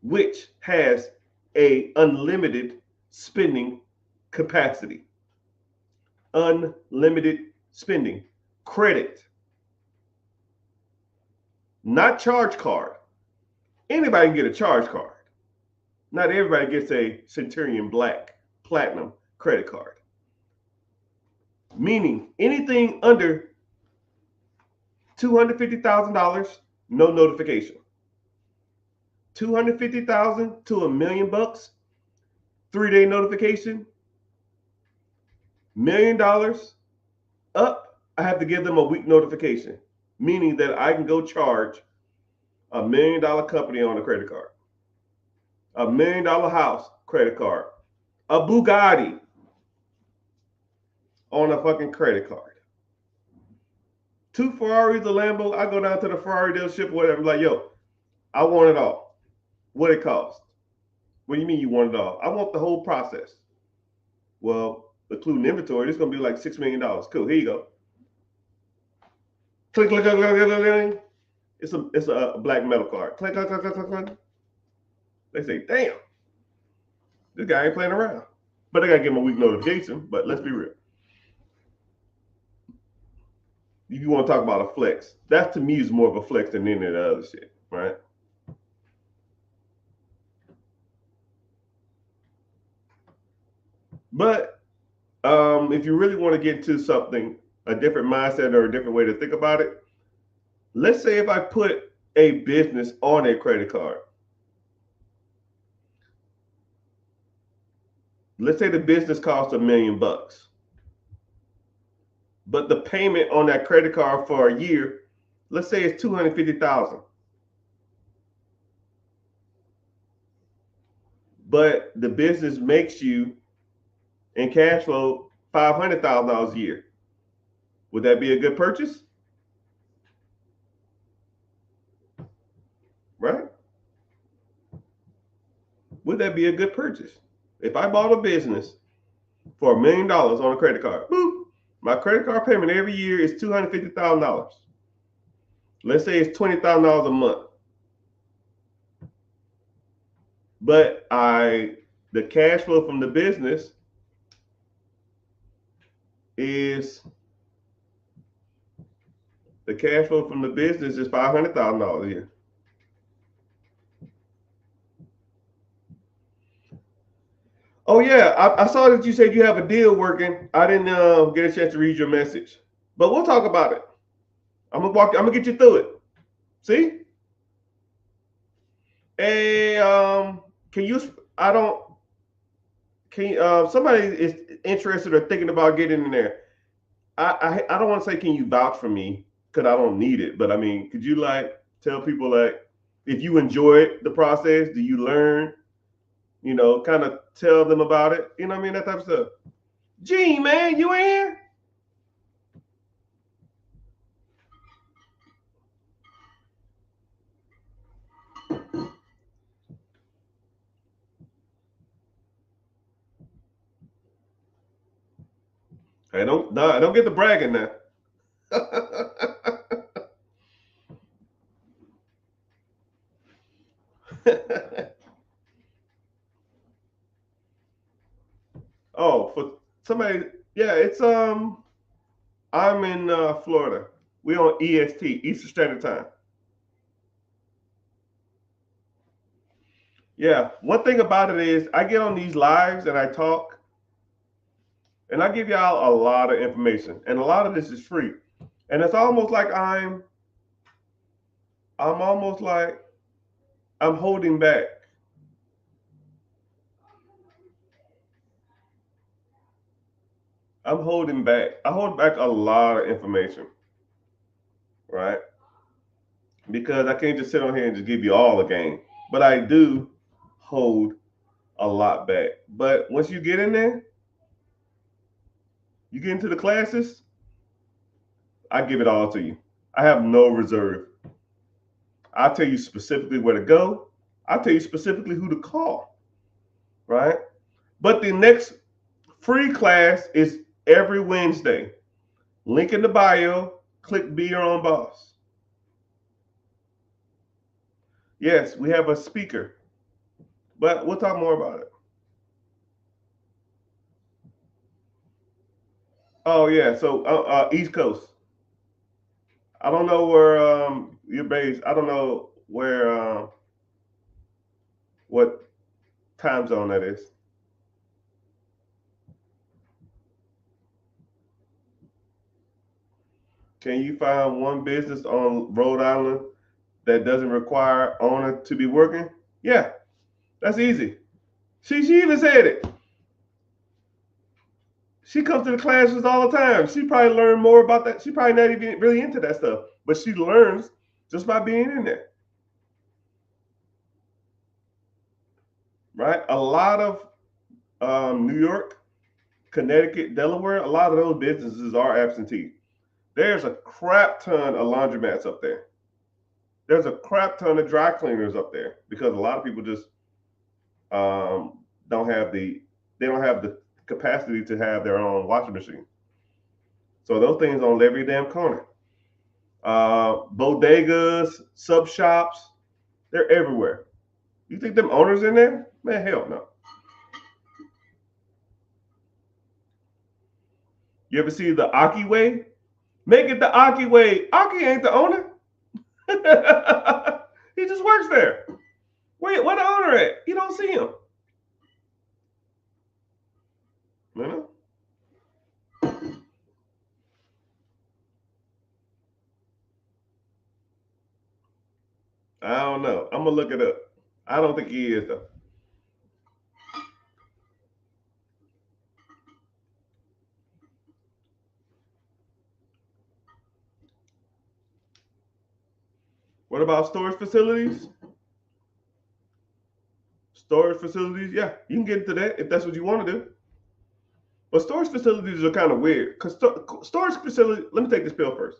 which has a unlimited spending capacity. Unlimited spending. Credit. Not charge card. Anybody can get a charge card. Not everybody gets a Centurion Black Platinum credit card. Meaning anything under $250,000, no notification. $250,000 to $1 million, 3-day notification. $1 million up, I have to give them a week notification, meaning that I can go charge $1 million company on a credit card, $1 million house credit card, a Bugatti on a fucking credit card, 2 Ferraris, a Lambo. I go down to the Ferrari dealership, whatever, like, yo, I want it all. What it costs? What do you mean you want it all? I want the whole process. Well, including inventory, it's gonna be like $6 million. Cool, here you go. Click, click, click, click, click, click. It's a black metal card. Click, click, click, click, click, click. They say, damn, this guy ain't playing around. But I gotta give him a week notification. But let's be real. If you want to talk about a flex, that to me is more of a flex than any of the other shit, right? But if you really want to get to something, a different mindset or a different way to think about it, let's say if I put a business on a credit card. Let's say the business costs $1 million, but the payment on that credit card for a year, let's say it's $250,000. But the business makes you in cash flow $500,000 a year. Would that be a good purchase? Right? Would that be a good purchase? If I bought a business for $1 million on a credit card, boop, my credit card payment every year is $250,000. Let's say it's $20,000 a month. But the cash flow from the business is $500,000 a year. Oh yeah, I saw that you said you have a deal working. I didn't get a chance to read your message, but we'll talk about it. I'm gonna get you through it. See? Hey, can you? I don't. Can somebody is interested or thinking about getting in there? I don't want to say can you vouch for me because I don't need it, but I mean, could you like tell people like if you enjoy the process, do you learn? You know, kind of tell them about it. You know what I mean? That type of stuff. Gene, man, you in here? Hey, don't get the bragging now. Oh, for somebody, yeah, it's I'm in Florida. We on EST, Eastern Standard Time. Yeah, one thing about it is I get on these lives and I talk, and I give y'all a lot of information, and a lot of this is free, and it's almost like I'm almost like I'm holding back. I'm holding back. I hold back a lot of information, right? Because I can't just sit on here and just give you all the game, but I do hold a lot back. But once you get in there, You get into the classes, I give it all to you. I have no reserve. I'll tell you specifically where to go. I'll tell you specifically who to call, right? But the next free class is every Wednesday. Link in the bio. Click Be Your Own Boss. Yes, we have a speaker, but we'll talk more about it. Oh yeah, so East Coast. I don't know where you're based. I don't know where what time zone that is. Can you find one business on Rhode Island that doesn't require owner to be working? Yeah, that's easy. She even said it. She comes to the classes all the time. She probably learned more about that. She probably not even really into that stuff, but she learns just by being in there, right? A lot of New York, Connecticut, Delaware, a lot of those businesses are absentee. There's a crap ton of laundromats up there. There's a crap ton of dry cleaners up there because a lot of people just don't have the capacity to have their own washing machine. So those things on every damn corner. Bodegas, sub shops, they're everywhere. You think them owners in there? Man, hell no. You ever see the Aki way? Make it the Aki way. Aki ain't the owner. He just works there. Wait, where the owner at? You don't see him. You know? I don't know. I'm gonna look it up. I don't think he is though. What about storage facilities? Storage facilities, yeah, you can get into that if that's what you want to do. But storage facilities are kind of weird because storage facility. Let me take this pill first.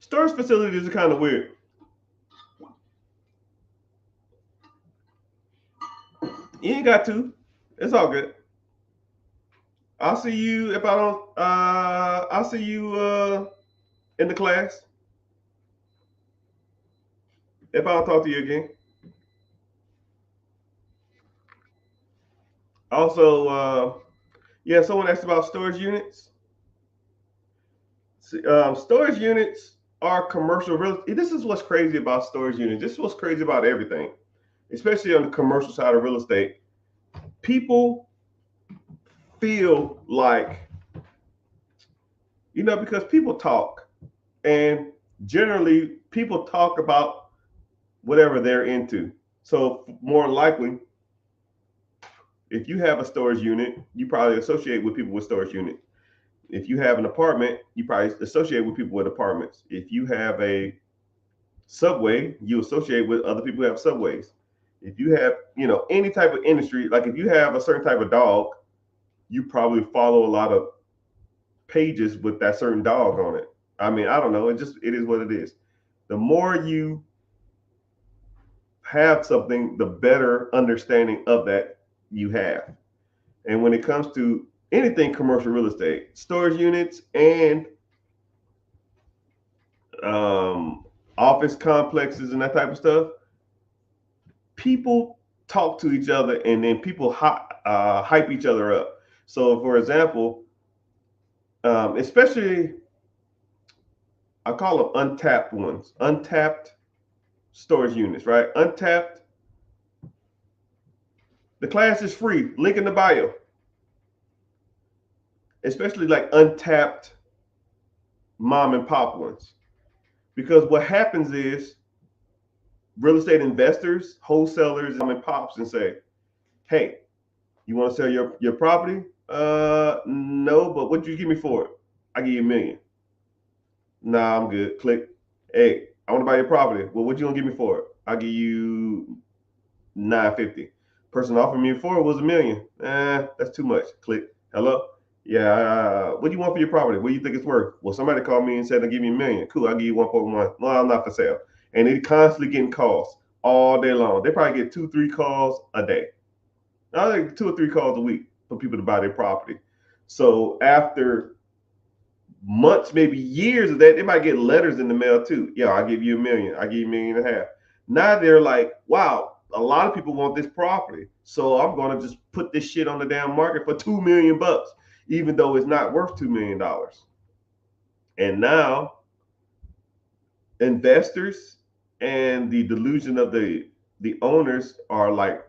Storage facilities are kind of weird. You ain't got to. It's all good. I'll see you if I don't. I'll see you in the class if I don't talk to you again. Also, yeah, someone asked about storage units. Storage units are commercial real. This is what's crazy about storage units. This is what's crazy about everything, especially on the commercial side of real estate. People feel like, because people talk, and generally people talk about whatever they're into. So more likely, if you have a storage unit, you probably associate with people with storage unit. If you have an apartment, you probably associate with people with apartments. If you have a subway, you associate with other people who have subways. If you have, any type of industry, like if you have a certain type of dog, you probably follow a lot of pages with that certain dog on it. I mean, I don't know. It is what it is. The more you have something, the better understanding of that you have. And when it comes to anything commercial real estate, storage units and office complexes and that type of stuff, people talk to each other and then people hype each other up. So, for example, especially I call them untapped ones, untapped storage units, right? Untapped. The class is free. Link in the bio. Especially like untapped mom and pop ones. Because what happens is real estate investors, wholesalers, mom and pops and say, hey, you want to sell your property? No, but what do you give me for it? I give you $1 million. Nah, I'm good. Click. Hey, I want to buy your property. Well, what you gonna give me for it? I'll give you 950. Person offered me for it was 1 million. That's too much. Click. Hello. Yeah. What do you want for your property? What do you think it's worth? Well, somebody called me and said they'll give me 1 million. Cool. I'll give you 1.1. Well, I'm not for sale. And they constantly getting calls all day long. They probably get 2, 3 calls a day. I think 2 or 3 calls a week for people to buy their property. So after months, maybe years of that, they might get letters in the mail too. Yeah, I'll give you 1 million. I'll give you 1.5 million. Now they're like, wow, a lot of people want this property. So I'm gonna just put this shit on the damn market for $2 million, even though it's not worth $2 million. And now investors and the delusion of the owners are like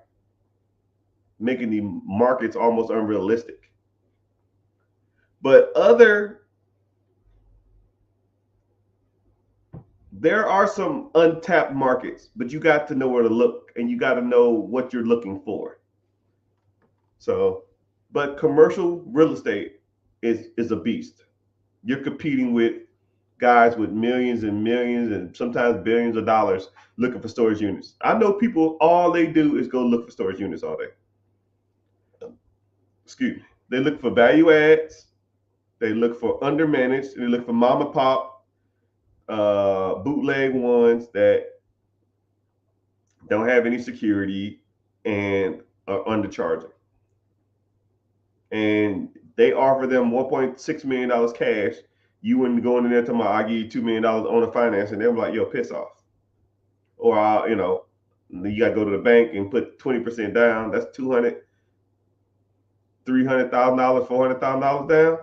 making the markets almost unrealistic. But there are some untapped markets, but you got to know where to look and you got to know what you're looking for. So, but commercial real estate is a beast. You're competing with guys with millions and millions and sometimes billions of dollars looking for storage units. I know people, all they do is go look for storage units all day. Excuse me. They look for value adds, they look for undermanaged, they look for mom and pop bootleg ones that don't have any security and are undercharging. And they offer them $1.6 million cash. You wouldn't go in there to my, I give you $2 million on the finance, and they're like, yo, piss off. Or you got to go to the bank and put 20% down. That's $200,000, $300,000, $400,000 down,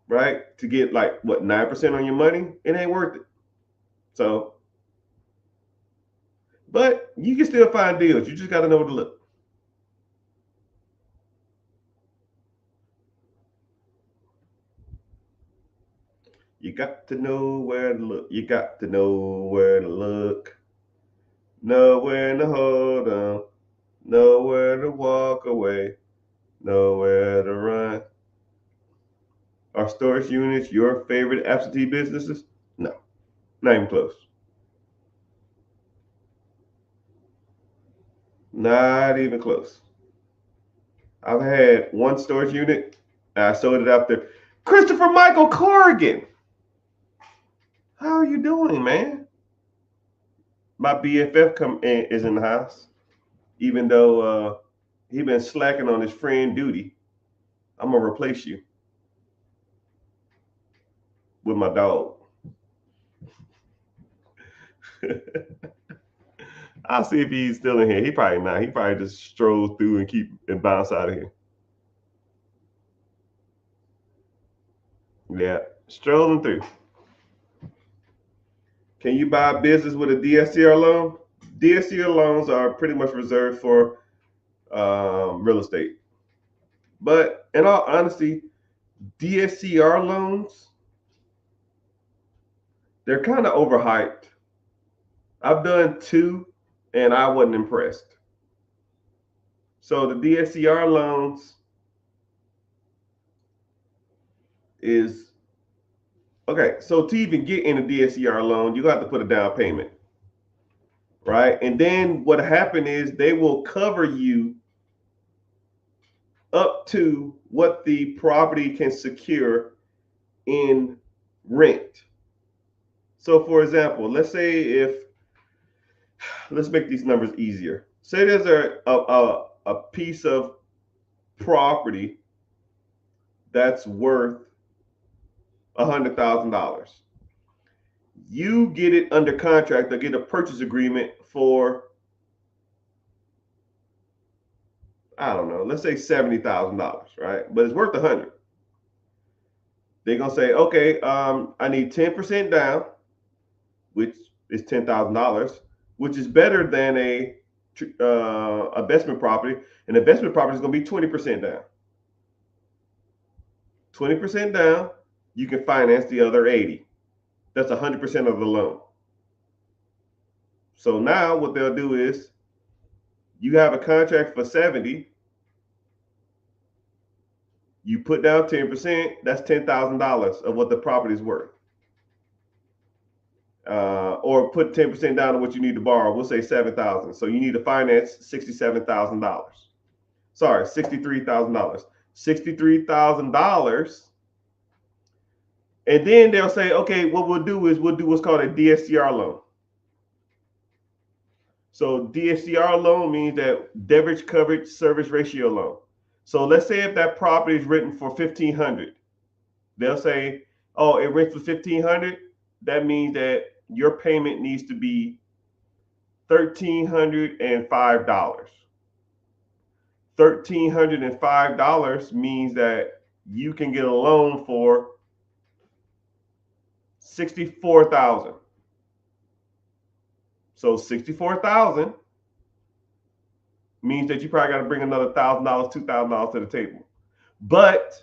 right? To get like what 9% on your money, it ain't worth it. So, but you can still find deals. You just got to know where to look. You got to know where to look. You got to know where to look. Know when to hold on. Know where to walk away. Know where to run. Are storage units your favorite absentee businesses? No, not even close. Not even close. I've had one storage unit. And I sold it after Christopher Michael Corrigan. How are you doing, man? My BFF is in the house, even though he been slacking on his friend duty. I'm gonna replace you with my dog. I'll see if he's still in here. He probably not. He probably just strolls through and bounce out of here. Yeah, strolling through. Can you buy a business with a DSCR loan? DSCR loans are pretty much reserved for real estate. But in all honesty, DSCR loans, they're kind of overhyped. I've done 2 and I wasn't impressed. So the DSCR loans is okay. So to even get in a DSCR loan, you have to put a down payment, right? And then what happened is they will cover you up to what the property can secure in rent. So for example, let's make these numbers easier. Say there's a piece of property that's worth $100,000. You get it under contract or get a purchase agreement for, I don't know, let's say $70,000, right? But it's worth 100. They're gonna say, okay, I need 10% down, which is $10,000, which is better than a investment property. An investment property is gonna be 20% down. 20% down, you can finance the other 80. That's 100% of the loan. So now what they'll do is you have a contract for 70, you put down 10%, that's $10,000 of what the property is worth. or put 10% down on what you need to borrow. We'll say $7,000. So you need to finance $67,000. Sorry, $63,000. $63,000. And then they'll say, okay, what we'll do is we'll do what's called a DSCR loan. So DSCR loan means that Debt Coverage Service Ratio loan. So let's say if that property is written for $1,500, they'll say, oh, it rents for $1,500. That means that your payment needs to be $1,305. $1,305 means that you can get a loan for $64,000. So $64,000 means that you probably got to bring another $1,000, $2,000 to the table. But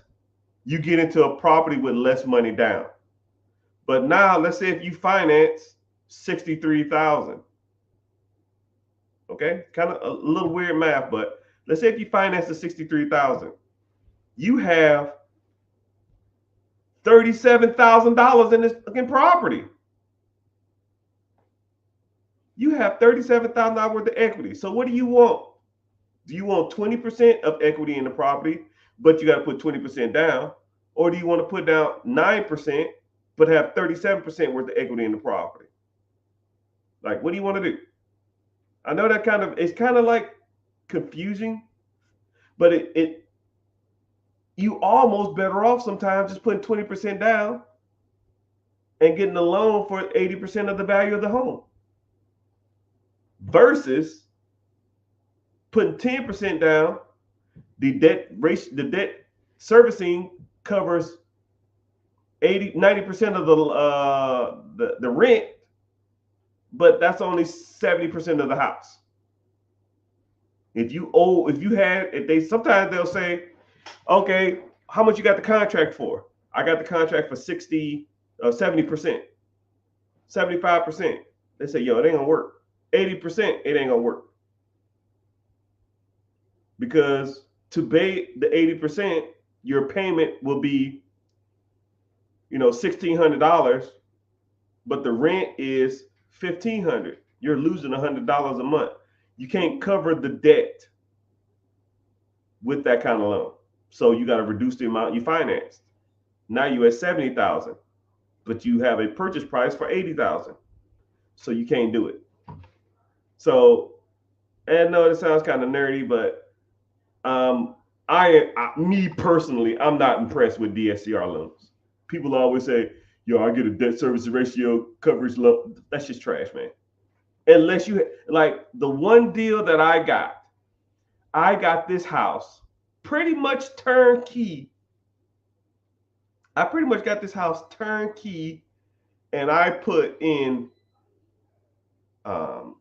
you get into a property with less money down. But now let's say if you finance $63,000. Okay, kind of a little weird math, but let's say if you finance the $63,000, you have $37,000 in this fucking property. You have $37,000 worth of equity. So what do you want? Do you want 20% of equity in the property, but you got to put 20% down? Or do you want to put down 9%, but have 37% worth of equity in the property? Like, what do you want to do? I know that it's kind of like confusing, but you almost better off sometimes just putting 20% down and getting a loan for 80% of the value of the home versus putting 10% down. The debt servicing covers 90% of the rent, but that's only 70% of the house. Sometimes they'll say, okay, how much you got the contract for? I got the contract for 70%, 75%. They say, yo, it ain't gonna work. 80%, it ain't gonna work. Because to pay the 80%, your payment will be, $1,600, but the rent is $1,500. You're losing $100 a month. You can't cover the debt with that kind of loan. So you got to reduce the amount you financed. Now you're at $70,000, but you have a purchase price for $80,000. So you can't do it. So, and no, it sounds kind of nerdy, but me personally, I'm not impressed with DSCR loans. People always say, yo, I get a debt service ratio coverage loan. That's just trash, man. Unless you, like the one deal that I got this house pretty much turnkey. I pretty much got this house turnkey, and I put in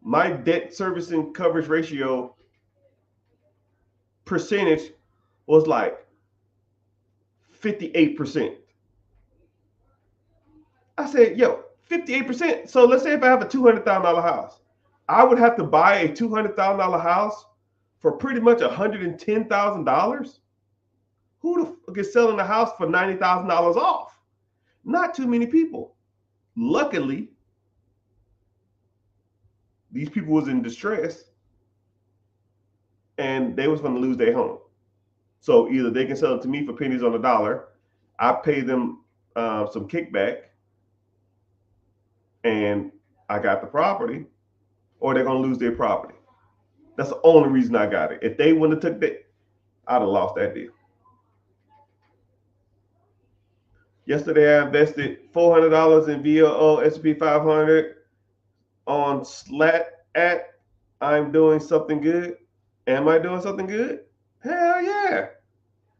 my debt servicing coverage ratio percentage was like 58%. I said, yo, 58%. So let's say if I have a $200,000 house, I would have to buy a $200,000 house for pretty much $110,000. Who the fuck is selling a house for $90,000 off? Not too many people. Luckily, these people was in distress and they was going to lose their home. So either they can sell it to me for pennies on the dollar, I pay them some kickback, and I got the property, or they're going to lose their property. That's the only reason I got it. If they wouldn't have took that, I'd have lost that deal. Yesterday, I invested $400 in VOO S&P 500 on SLAT at I'm doing something good. Am I doing something good? Hell yeah.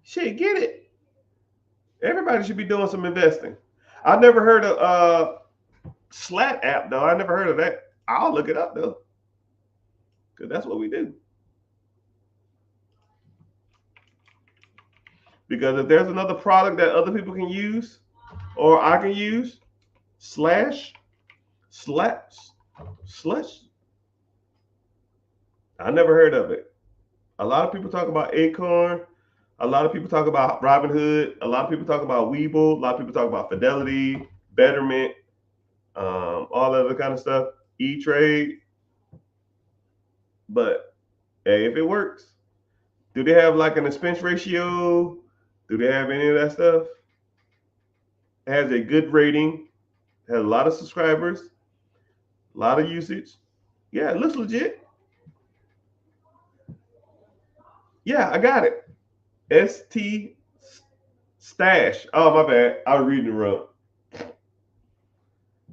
Shit, get it. Everybody should be doing some investing. I never heard of SLAT app, though. I never heard of that. I'll look it up, though, because that's what we do. Because if there's another product that other people can use or I can use, Slush, I never heard of it. A lot of people talk about Acorn. A lot of people talk about Robinhood. A lot of people talk about Webull. A lot of people talk about Fidelity, Betterment. all other kind of stuff, E-Trade. But hey, if it works, do they have like an expense ratio? Do they have any of that stuff? It has a good rating, has a lot of subscribers, a lot of usage. Yeah, it looks legit. Yeah, I got it. ST Stash. Oh, my bad. I was reading it wrong.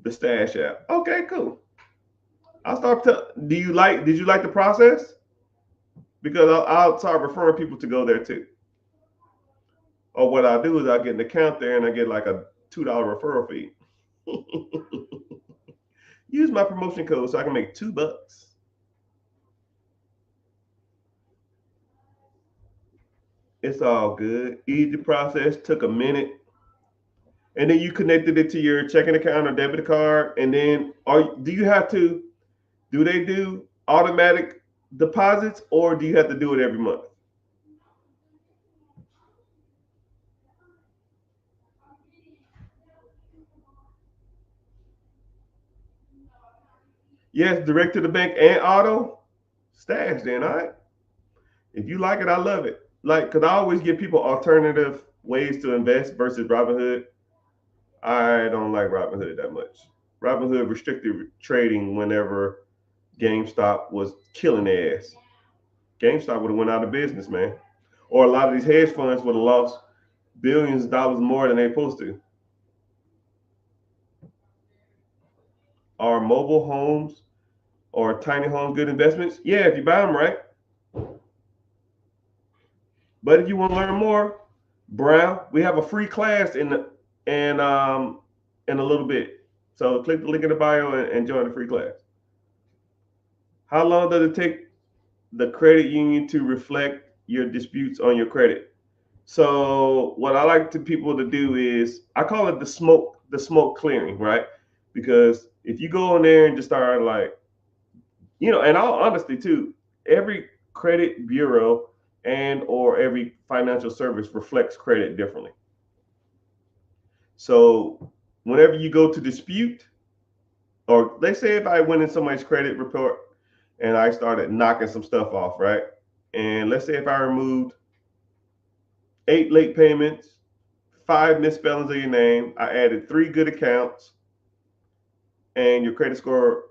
The Stash app. Okay, cool. I'll start. Did you like the process? Because I'll start referring people to go there too. Or what I'll do is I'll get an account there and I get like a $2 referral fee. Use my promotion code so I can make $2. It's all good. Easy process. Took a minute. And then you connected it to your checking account or debit card. And then do you have to do they do automatic deposits or do you have to do it every month? Yes, direct to the bank and auto. Stash then, all right. If you like it, I love it. Like, cause I always give people alternative ways to invest versus Robinhood. I don't like Robinhood that much. Robinhood restricted trading whenever GameStop was killing their ass. GameStop would have went out of business, man. Or a lot of these hedge funds would have lost billions of dollars more than they supposed to. Are mobile homes or tiny homes good investments? Yeah, if you buy them right. But if you want to learn more, Brown, we have a free class in in a little bit. So click the link in the bio and join the free class. How long does it take the credit union to reflect your disputes on your credit? So what I like to people to do is I call it the smoke clearing, right? Because if you go in there and just start like, and all honesty too, every credit bureau and or every financial service reflects credit differently. So whenever you go to dispute, or let's say if I went in somebody's credit report and I started knocking some stuff off, right? And let's say if I removed 8 late payments, 5 misspellings of your name, I added 3 good accounts, and your credit score,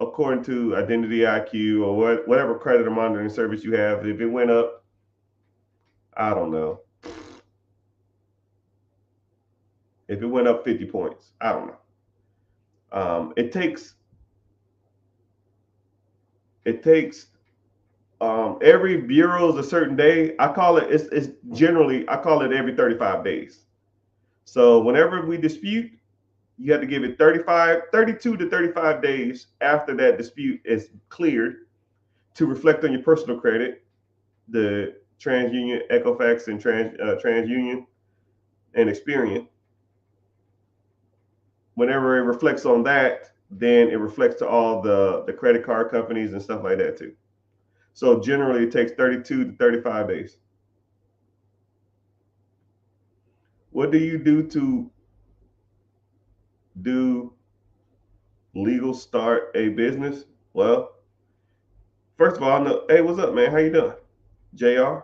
according to Identity IQ or whatever credit monitoring service you have, if it went up, I don't know, if it went up 50 points, I don't know. It takes every bureau is a certain day. I call it it's generally I call it every 35 days. So whenever we dispute, you have to give it 32 to 35 days after that dispute is cleared to reflect on your personal credit, the TransUnion, Equifax, and TransUnion and Experian. Whenever it reflects on that, then it reflects to all the credit card companies and stuff like that too. So generally, it takes 32 to 35 days. What do you do to do legal start a business? Well, first of all, hey, what's up, man? How you doing, Jr.?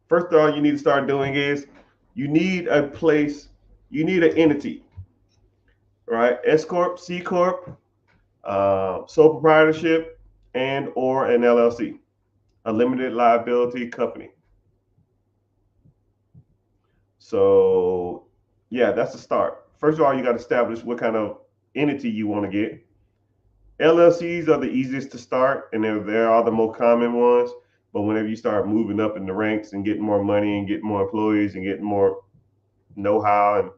First of all, you need to start doing is you need a place, you need an entity, right? S corp, C corp, sole proprietorship, and or an LLC, a limited liability company. So yeah, that's the start. First of all, you got to establish what kind of entity you want to get. LLCs are the easiest to start, and they are the most common ones. But whenever you start moving up in the ranks and getting more money and getting more employees and getting more know-how and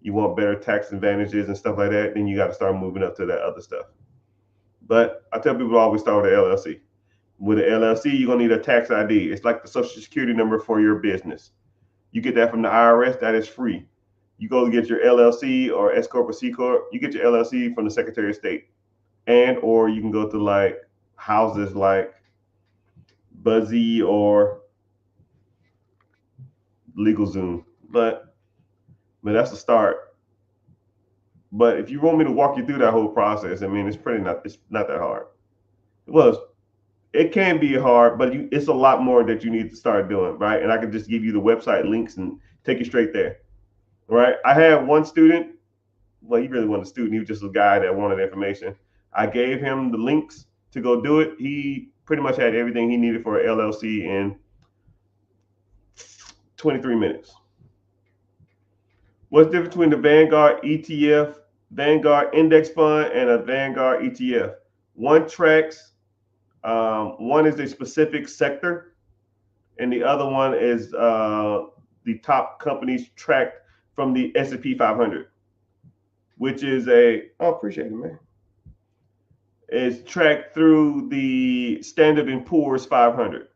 you want better tax advantages and stuff like that, then you got to start moving up to that other stuff. But I tell people to always start with an LLC. With an LLC, you're gonna need a tax ID. It's like the social security number for your business. You get that from the IRS. That is free. You go get your LLC or S corp or C corp. You get your LLC from the Secretary of State, and or you can go to like houses like Buzzy or LegalZoom. But that's the start. But if you want me to walk you through that whole process, I mean, it's not that hard. Well, it can be hard, but it's a lot more that you need to start doing, right? And I can just give you the website links and take you straight there, right? I had one student. Well, he really wasn't a student. He was just a guy that wanted information. I gave him the links to go do it. He pretty much had everything he needed for an LLC in 23 minutes. What's the difference between the Vanguard ETF, Vanguard Index Fund, and a Vanguard ETF? One tracks, one is a specific sector, and the other one is the top companies tracked from the S&P 500, which is appreciate it, man. Is tracked through the Standard and Poor's 500.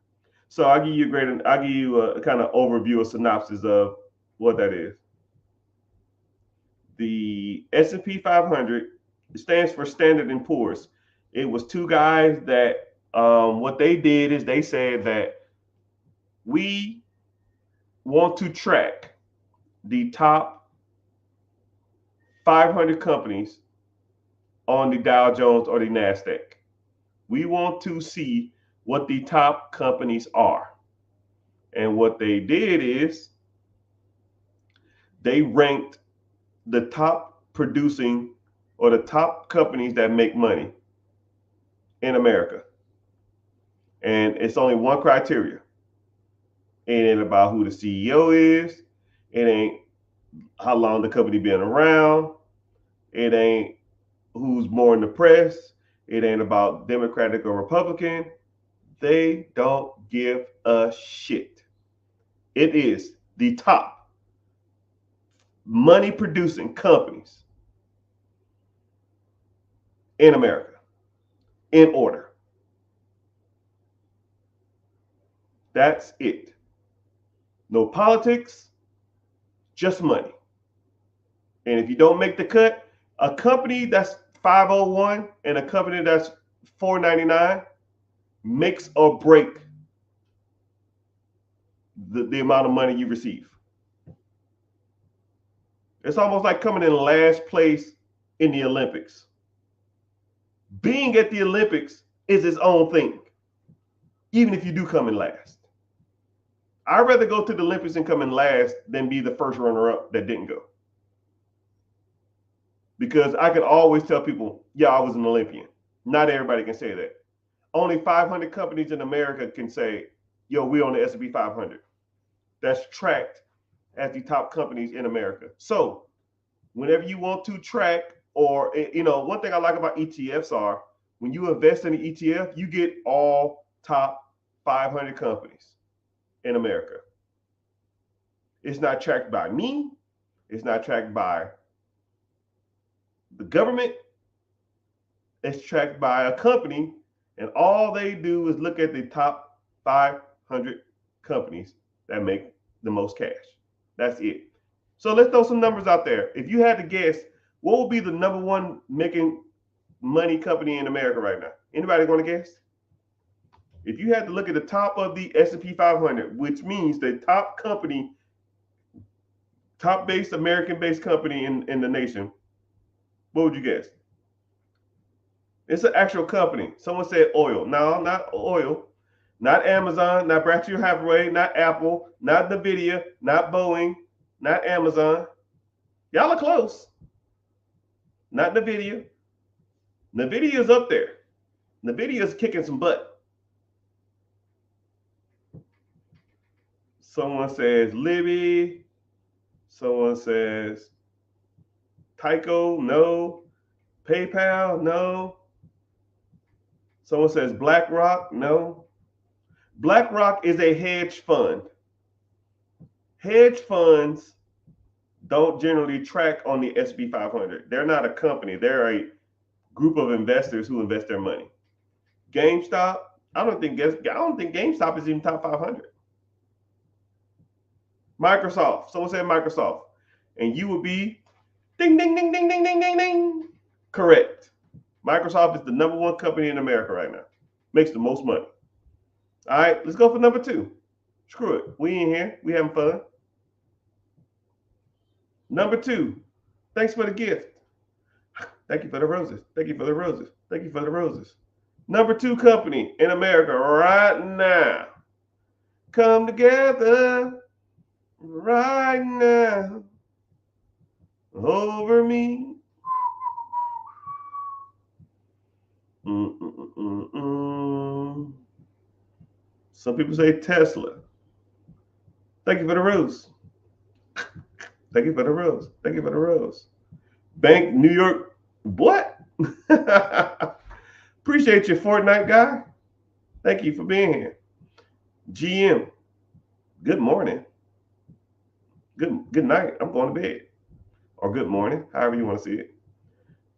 So I'll give you a kind of overview, a synopsis of what that is. The S&P 500 stands for Standard and Poor's. It was two guys that what they did is they said that we want to track the top 500 companies on the Dow Jones or the NASDAQ. We want to see what the top companies are. And what they did is they ranked the top producing or the top companies that make money in America. And it's only one criteria. It ain't about who the CEO is. It ain't how long the company been around. It ain't who's more in the press. It ain't about Democratic or Republican. They don't give a shit. It is the top money producing companies in America in order. That's it. No politics, just money. And if you don't make the cut, a company that's 501 and a company that's 499 makes or break the amount of money you receive. It's almost like coming in last place in the Olympics. Being at the Olympics is its own thing, even if you do come in last. I'd rather go to the Olympics and come in last than be the first runner-up that didn't go. Because I can always tell people, yeah, I was an Olympian. Not everybody can say that. Only 500 companies in America can say, yo, we're on the S&P 500. That's tracked as the top companies in America. So whenever you want to track, or, one thing I like about ETFs are when you invest in an ETF, you get all top 500 companies in America. It's not tracked by me. It's not tracked by the government. It's tracked by a company, and all they do is look at the top 500 companies that make the most cash. That's it. So let's throw some numbers out there. If you had to guess, what would be the number one making money company in America right now? Anybody going to guess? If you had to look at the top of the S&P 500, which means the top company, top-based, American-based company in the nation, what would you guess? It's an actual company. Someone said oil. No, not oil. Not Amazon, not Berkshire Hathaway, not Apple, not NVIDIA, not Boeing, not Amazon. Y'all are close. Not NVIDIA. NVIDIA is up there. NVIDIA is kicking some butt. Someone says Libby. Someone says Tyco, no. PayPal, no. Someone says BlackRock, no. BlackRock is a hedge fund. Hedge funds don't generally track on the S&P 500. They're not a company. They're a group of investors who invest their money. GameStop, I don't think GameStop is even top 500. Microsoft, someone said Microsoft, and you would be ding, ding, ding, ding, ding, ding, ding, ding. Correct. Microsoft is the number one company in America right now. Makes the most money. All right, let's go for number two. Screw it. We in here. We having fun. Number two. Thanks for the gift. Thank you for the roses. Thank you for the roses. Thank you for the roses. Number 2 company in America right now. Come together right now over me. Some people say Tesla. Thank you for the rose. Thank you for the rose. Thank you for the rose. Bank New York. What? Appreciate you, Fortnite guy. Thank you for being here. GM. Good morning. Good night. I'm going to bed. Or good morning, however you want to see it.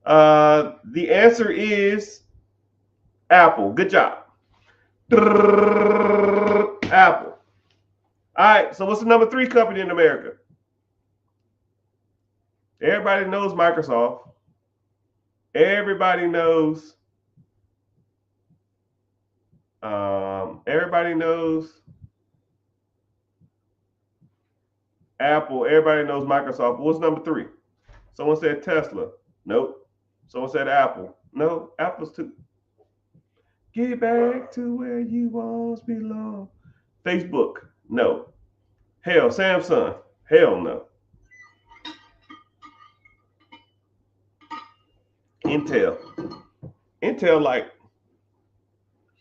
The answer is Apple. Good job. Apple. All right, so what's the number 3 company in America? Everybody knows Microsoft. Everybody knows. Everybody knows Apple. Everybody knows Microsoft. What's number 3? Someone said Tesla. Nope. Someone said Apple. No, Apple's 2. Get back to where you once belong. Facebook. No. Hell, Samsung. Hell no. Intel. Intel like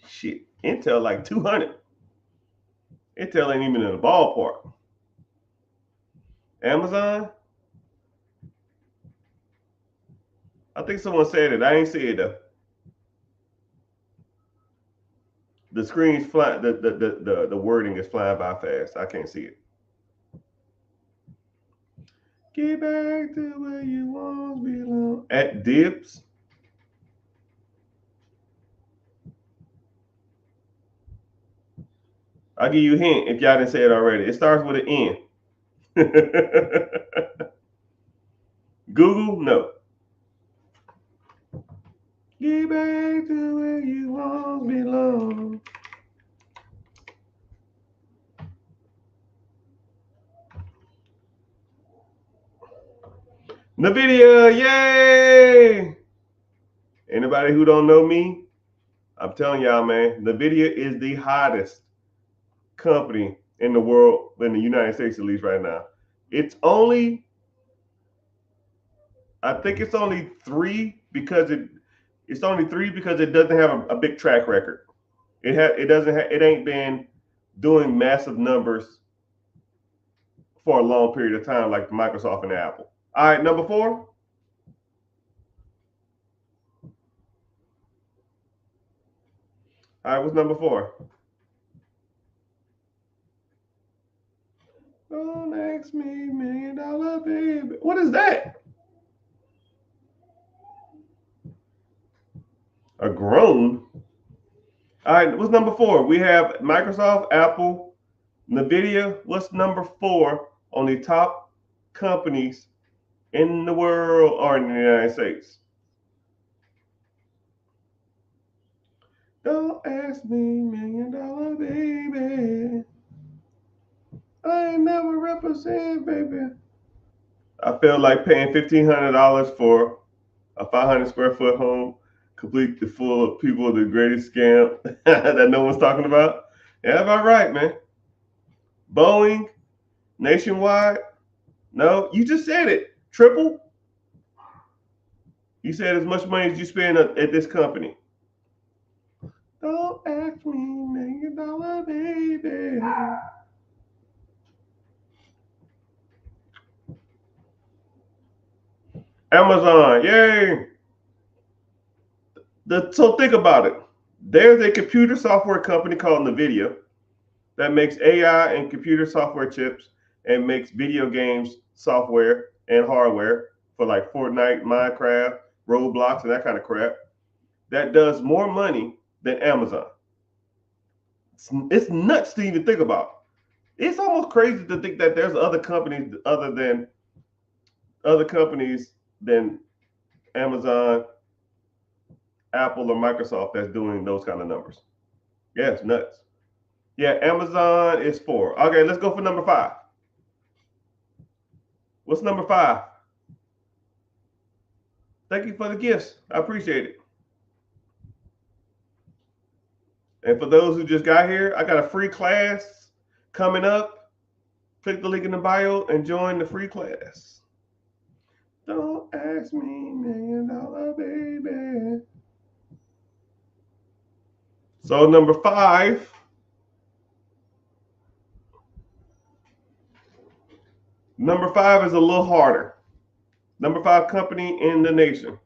shit. Intel like 200. Intel ain't even in the ballpark. Amazon. I think someone said it. I ain't see it though. The screen's flying. The wording is flying by fast. I can't see it. Get back to where you once belong. At Dibs. I'll give you a hint if y'all didn't say it already. It starts with an N. Google? No. Get back to where you once belong. NVIDIA, yay! Anybody who don't know me, I'm telling y'all, man, NVIDIA is the hottest company in the world, in the United States at least right now. It's only, I think it's only 3 because it's only 3 because it doesn't have a big track record. It ain't been doing massive numbers for a long period of time like Microsoft and Apple. All right, number 4. All right, what's number 4? Don't ask me, $1 million baby. What is that? A groan? All right, what's number 4? We have Microsoft, Apple, NVIDIA. What's number 4 on the top companies in the world or in the United States? Don't ask me, $1 million baby. I ain't never represent, baby. I feel like paying $1,500 for a 500 square foot home, completely full of people, the greatest scam that no one's talking about. Yeah, about right, man. Boeing, Nationwide. No, you just said it. Triple. You said as much money as you spend at this company. Don't ask me, $1 million baby. Amazon, yay! So think about it. There's a computer software company called NVIDIA that makes AI and computer software chips and makes video games software and hardware for like Fortnite, Minecraft, Roblox, and that kind of crap. That does more money than Amazon. It's nuts to even think about. It's almost crazy to think that there's other companies than Amazon, Apple, or Microsoft that's doing those kind of numbers. Yeah, it's nuts. Yeah, Amazon is 4. Okay, let's go for number 5. What's number 5? Thank you for the gifts. I appreciate it. And for those who just got here, I got a free class coming up. Click the link in the bio and join the free class. Don't ask me, $1 million baby. So number 5. Number 5 is a little harder. Number 5 company in the nation.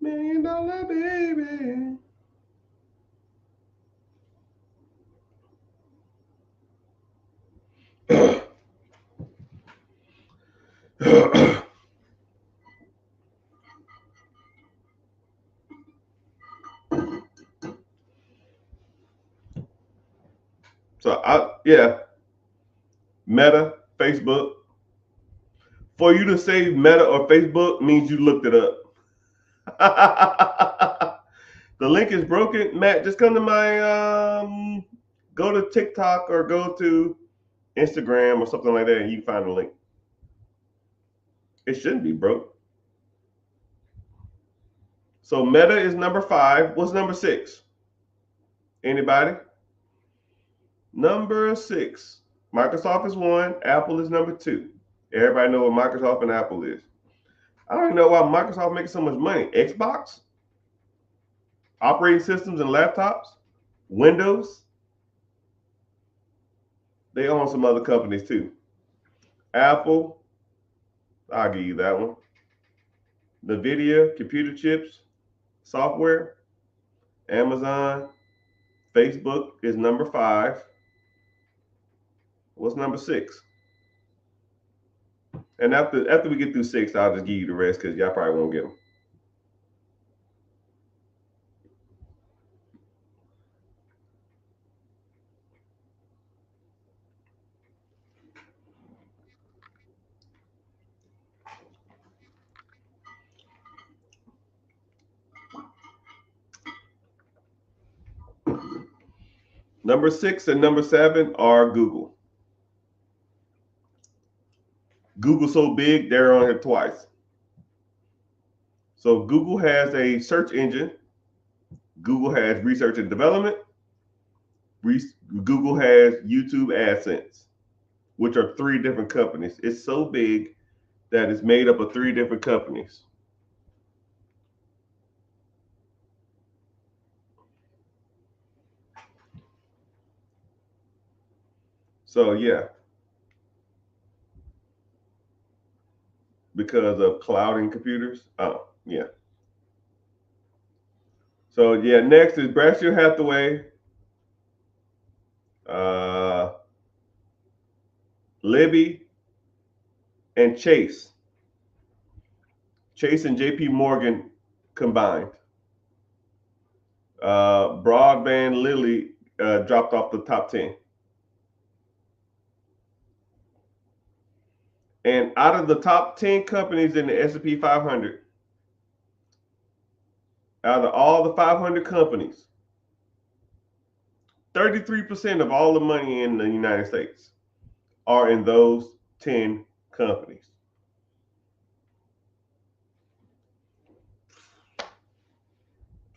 $1 million baby. Yeah, Meta, Facebook. For you to say Meta or Facebook means you looked it up. The link is broken. Matt, just come to my go to TikTok or go to Instagram or something like that, and you can find the link. It shouldn't be broke. So Meta is number 5. What's number 6? Anybody? Number 6. Microsoft is 1. Apple is number 2. Everybody know what Microsoft and Apple is. I don't even know why Microsoft making so much money. Xbox, operating systems and laptops, Windows. They own some other companies too. Apple, I'll give you that one. NVIDIA, computer chips, software. Amazon, Facebook is number 5. What's number 6? And after we get through 6, I'll just give you the rest because y'all probably won't get them. Number 6 and number 7 are Google. Google's so big, they're on here twice. So Google has a search engine. Google has research and development. Google has YouTube AdSense, which are 3 different companies. It's so big that it's made up of 3 different companies. So yeah, because of clouding computers. Oh yeah. So yeah, next is Berkshire Hathaway, uh, Libby, and Chase. Chase and J.P. Morgan combined. Broadband Lilly dropped off the top 10. And out of the top 10 companies in the S&P 500, out of all the 500 companies, 33% of all the money in the United States are in those 10 companies.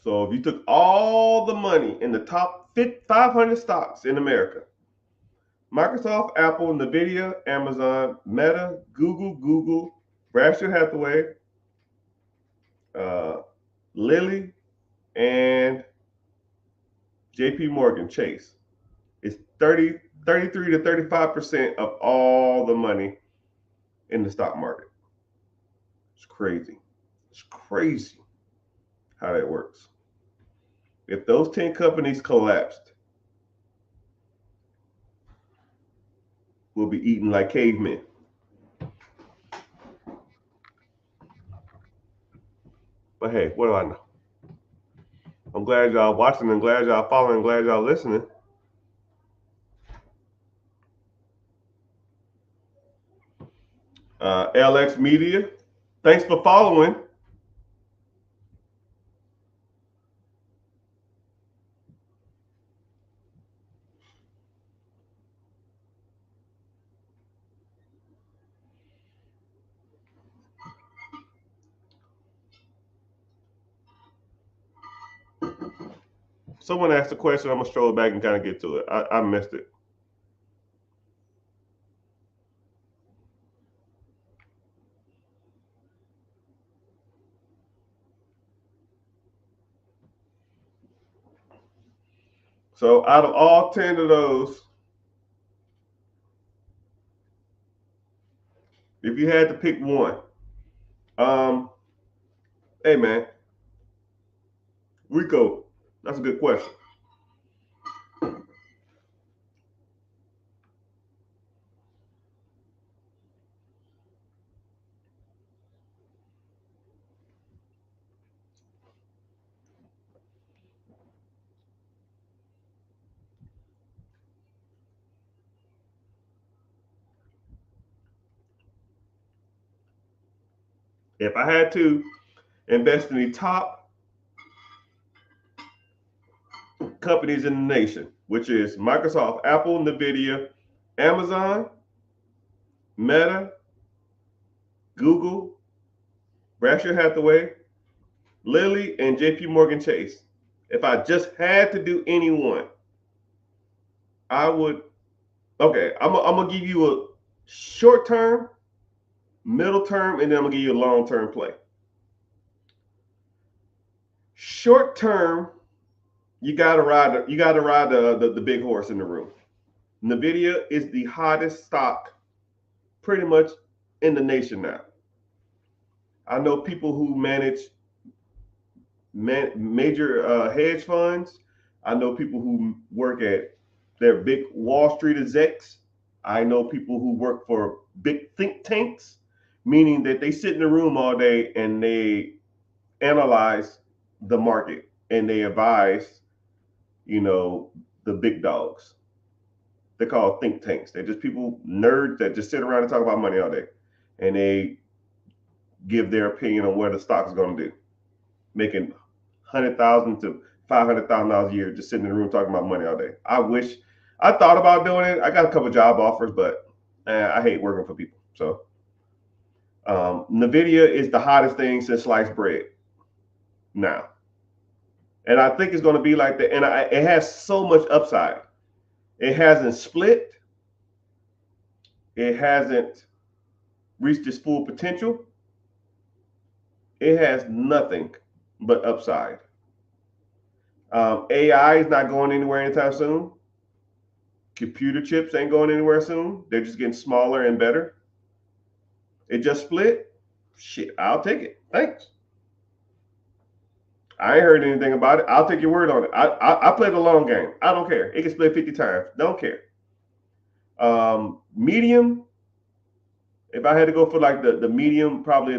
So if you took all the money in the top 500 stocks in America, Microsoft, Apple, NVIDIA, Amazon, Meta, Google, Berkshire Hathaway, Lilly, and JP Morgan Chase, it's 33 to 35% of all the money in the stock market. It's crazy. It's crazy how that works. If those 10 companies collapsed, we'll be eating like cavemen. But hey, what do I know? I'm glad y'all watching and glad y'all following and glad y'all listening. LX Media, thanks for following. Someone asked a question. I'm gonna stroll back and kind of get to it. I missed it. So out of all 10 of those, if you had to pick one, um, hey man, Rico, that's a good question. If I had to invest in the top companies in the nation, which is Microsoft, Apple, Nvidia, Amazon, Meta, Google, Berkshire Hathaway, Lilly, and JP Morgan Chase. If I just had to do any one, I would. Okay, I'm gonna give you a short term, middle term, and then I'm gonna give you a long term play. Short term, you gotta ride the big horse in the room. Nvidia is the hottest stock pretty much in the nation now. I know people who manage major hedge funds. I know people who work at their big Wall Street execs. I know people who work for big think tanks, meaning that they sit in the room all day and they analyze the market and they advise, you know, the big dogs. They're called think tanks. They're just people, nerds that just sit around and talk about money all day. And they give their opinion on where the stock is going to do, making $100,000 to $500,000 a year just sitting in the room talking about money all day. I wish I thought about doing it. I got a couple job offers, but I hate working for people. So Nvidia is the hottest thing since sliced bread now, and I think it's going to be like that. And it has so much upside. It hasn't split. It hasn't reached its full potential. It has nothing but upside. AI is not going anywhere anytime soon. Computer chips ain't going anywhere soon. They're just getting smaller and better. It just split. Shit, I'll take it. Thanks. I ain't heard anything about it. I'll take your word on it. I play the long game. I don't care. It can split 50 times. Don't care. Medium. If I had to go for like the medium, probably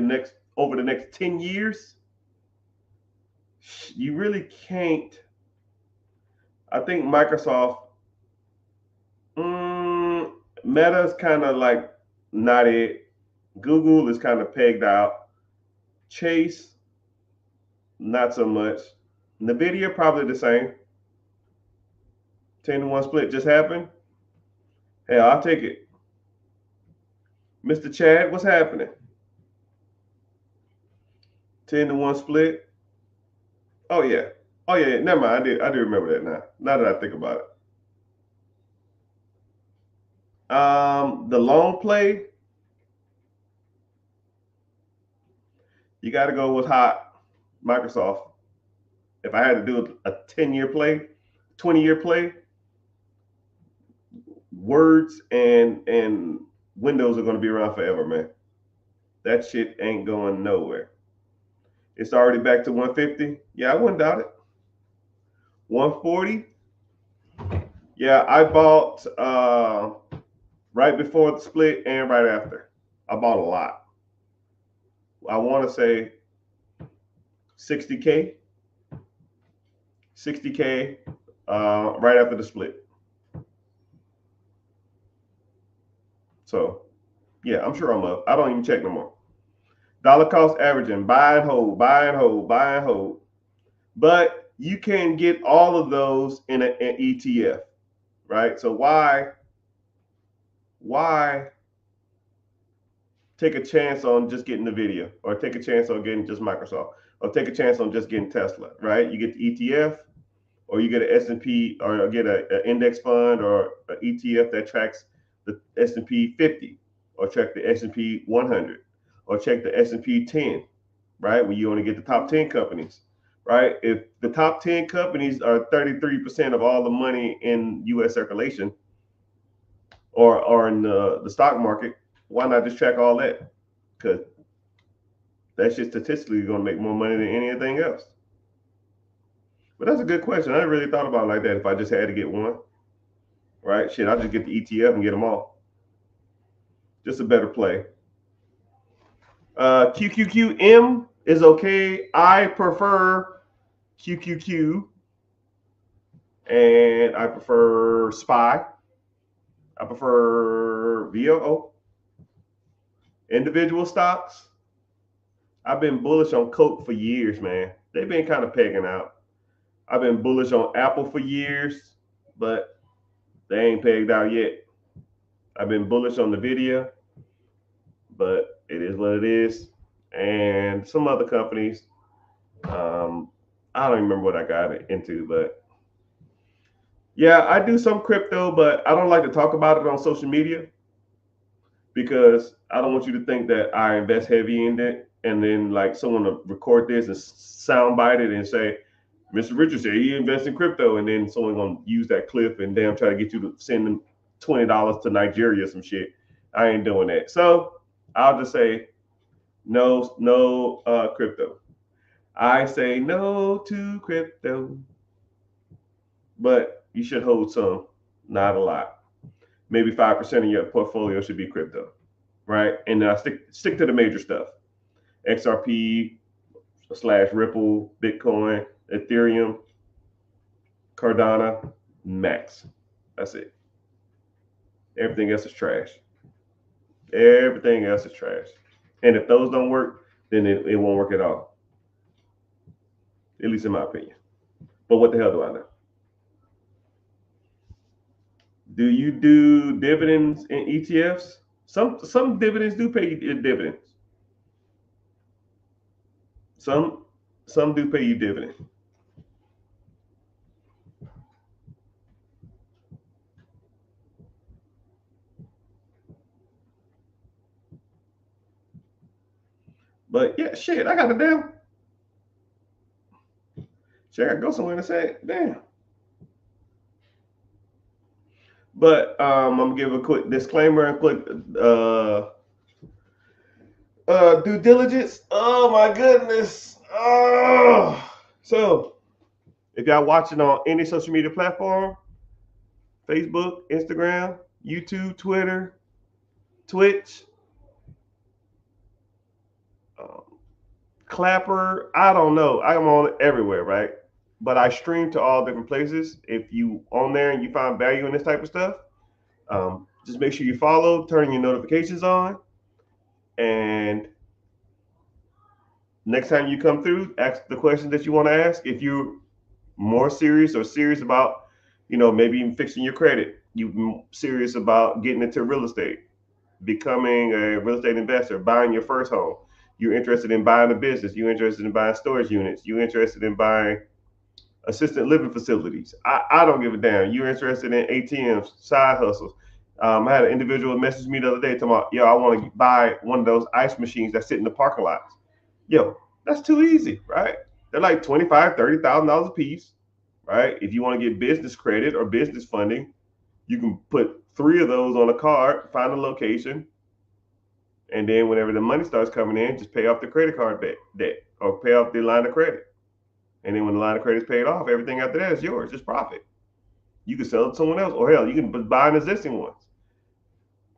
over the next 10 years, you really can't. I think Microsoft, Meta's kind of like not it. Google is kind of pegged out. Chase, not so much. Nvidia, probably the same. 10-1 split just happened. Hey, I'll take it. Mr. Chad, what's happening? 10-1 split. Oh yeah. Oh yeah. Never mind. I do remember that now. Now that I think about it. The long play, you got to go with hot Microsoft. If I had to do a 10-year play, 20-year play, words and Windows are going to be around forever, man. That shit ain't going nowhere. It's already back to 150. Yeah, I wouldn't doubt it. 140. Yeah, I bought right before the split and right after. I bought a lot. I want to say 60K. 60K right after the split. So, yeah, I'm sure I'm up. I don't even check no more. Dollar cost averaging, buy and hold, buy and hold, buy and hold. But you can get all of those in an ETF, right? So why take a chance on just getting Nvidia, or take a chance on getting just Microsoft, or take a chance on just getting Tesla, right? You get the ETF, or you get an S&P, or get an index fund or an ETF that tracks the S&P 50, or track the S&P 100, or check the S&P 10, right? Where you only get the top 10 companies, right? If the top 10 companies are 33% of all the money in U.S. circulation, or in the stock market, why not just track all that? Because that's just statistically going to make more money than anything else. But that's a good question. I never really thought about it like that. If I just had to get one, right? Shit, I'll just get the ETF and get them all. Just a better play. QQQM is okay. I prefer QQQ, and I prefer SPY. I prefer VOO. Individual stocks. I've been bullish on Coke for years, man. They've been kind of pegging out. I've been bullish on Apple for years, but they ain't pegged out yet. I've been bullish on NVIDIA, but it is what it is. And some other companies, I don't even remember what I got into, but yeah, I do some crypto, but I don't like to talk about it on social media because I don't want you to think that I invest heavy in it, and then like someone will record this and soundbite it and say, Mr. Richard said he invests in crypto, and then someone gonna use that clip and damn try to get you to send them $20 to Nigeria or some shit. I ain't doing that. So I'll just say no crypto. I say no to crypto, but you should hold some, not a lot. Maybe 5% of your portfolio should be crypto, right? And then I stick to the major stuff: XRP / Ripple, Bitcoin, Ethereum, Cardano, Max. That's it. Everything else is trash. Everything else is trash. And if those don't work, then it won't work at all. At least in my opinion. But what the hell do I know? Do you do dividends in ETFs? Some dividends do pay you dividends. Some do pay you dividends. But yeah, shit, I got a damn. Shit, I gotta go somewhere and say, damn. But I'm gonna give a quick disclaimer and quick due diligence. Oh my goodness. Oh. So if y'all watching on any social media platform, Facebook, Instagram, YouTube, Twitter, Twitch, Clapper, I don't know. I'm on everywhere, right? But I stream to all different places. If you on there and you find value in this type of stuff, just make sure you follow, turn your notifications on, and next time you come through, ask the question that you want to ask. If you're more serious about, maybe even fixing your credit, you serious about getting into real estate, becoming a real estate investor, buying your first home, you're interested in buying a business, you're interested in buying storage units, you're interested in buying assisted living facilities. I don't give a damn. You're interested in ATMs, side hustles. I had an individual message me the other day talking about, yo, I want to buy one of those ice machines that sit in the parking lots. Yo, that's too easy, right? They're like $25,000, $30,000 a piece, right? If you want to get business credit or business funding, you can put 3 of those on a card, find a location, and then whenever the money starts coming in, just pay off the credit card debt or pay off the line of credit. And then when the line of credit is paid off, everything after that is yours. It's profit. You can sell it to someone else, or hell, you can buy an existing ones.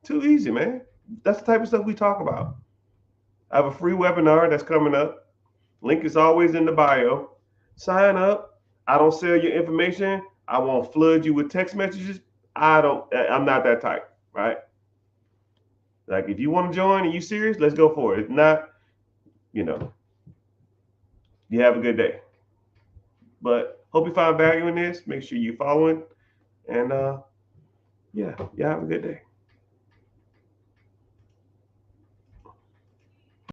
Too easy, man. That's the type of stuff we talk about. I have a free webinar that's coming up. Link is always in the bio. Sign up. I don't sell your information. I won't flood you with text messages. I'm not that type, right? Like if you want to join and you serious, let's go for it. If not, you have a good day. But hope you find value in this. Make sure you're following. And yeah, have a good day.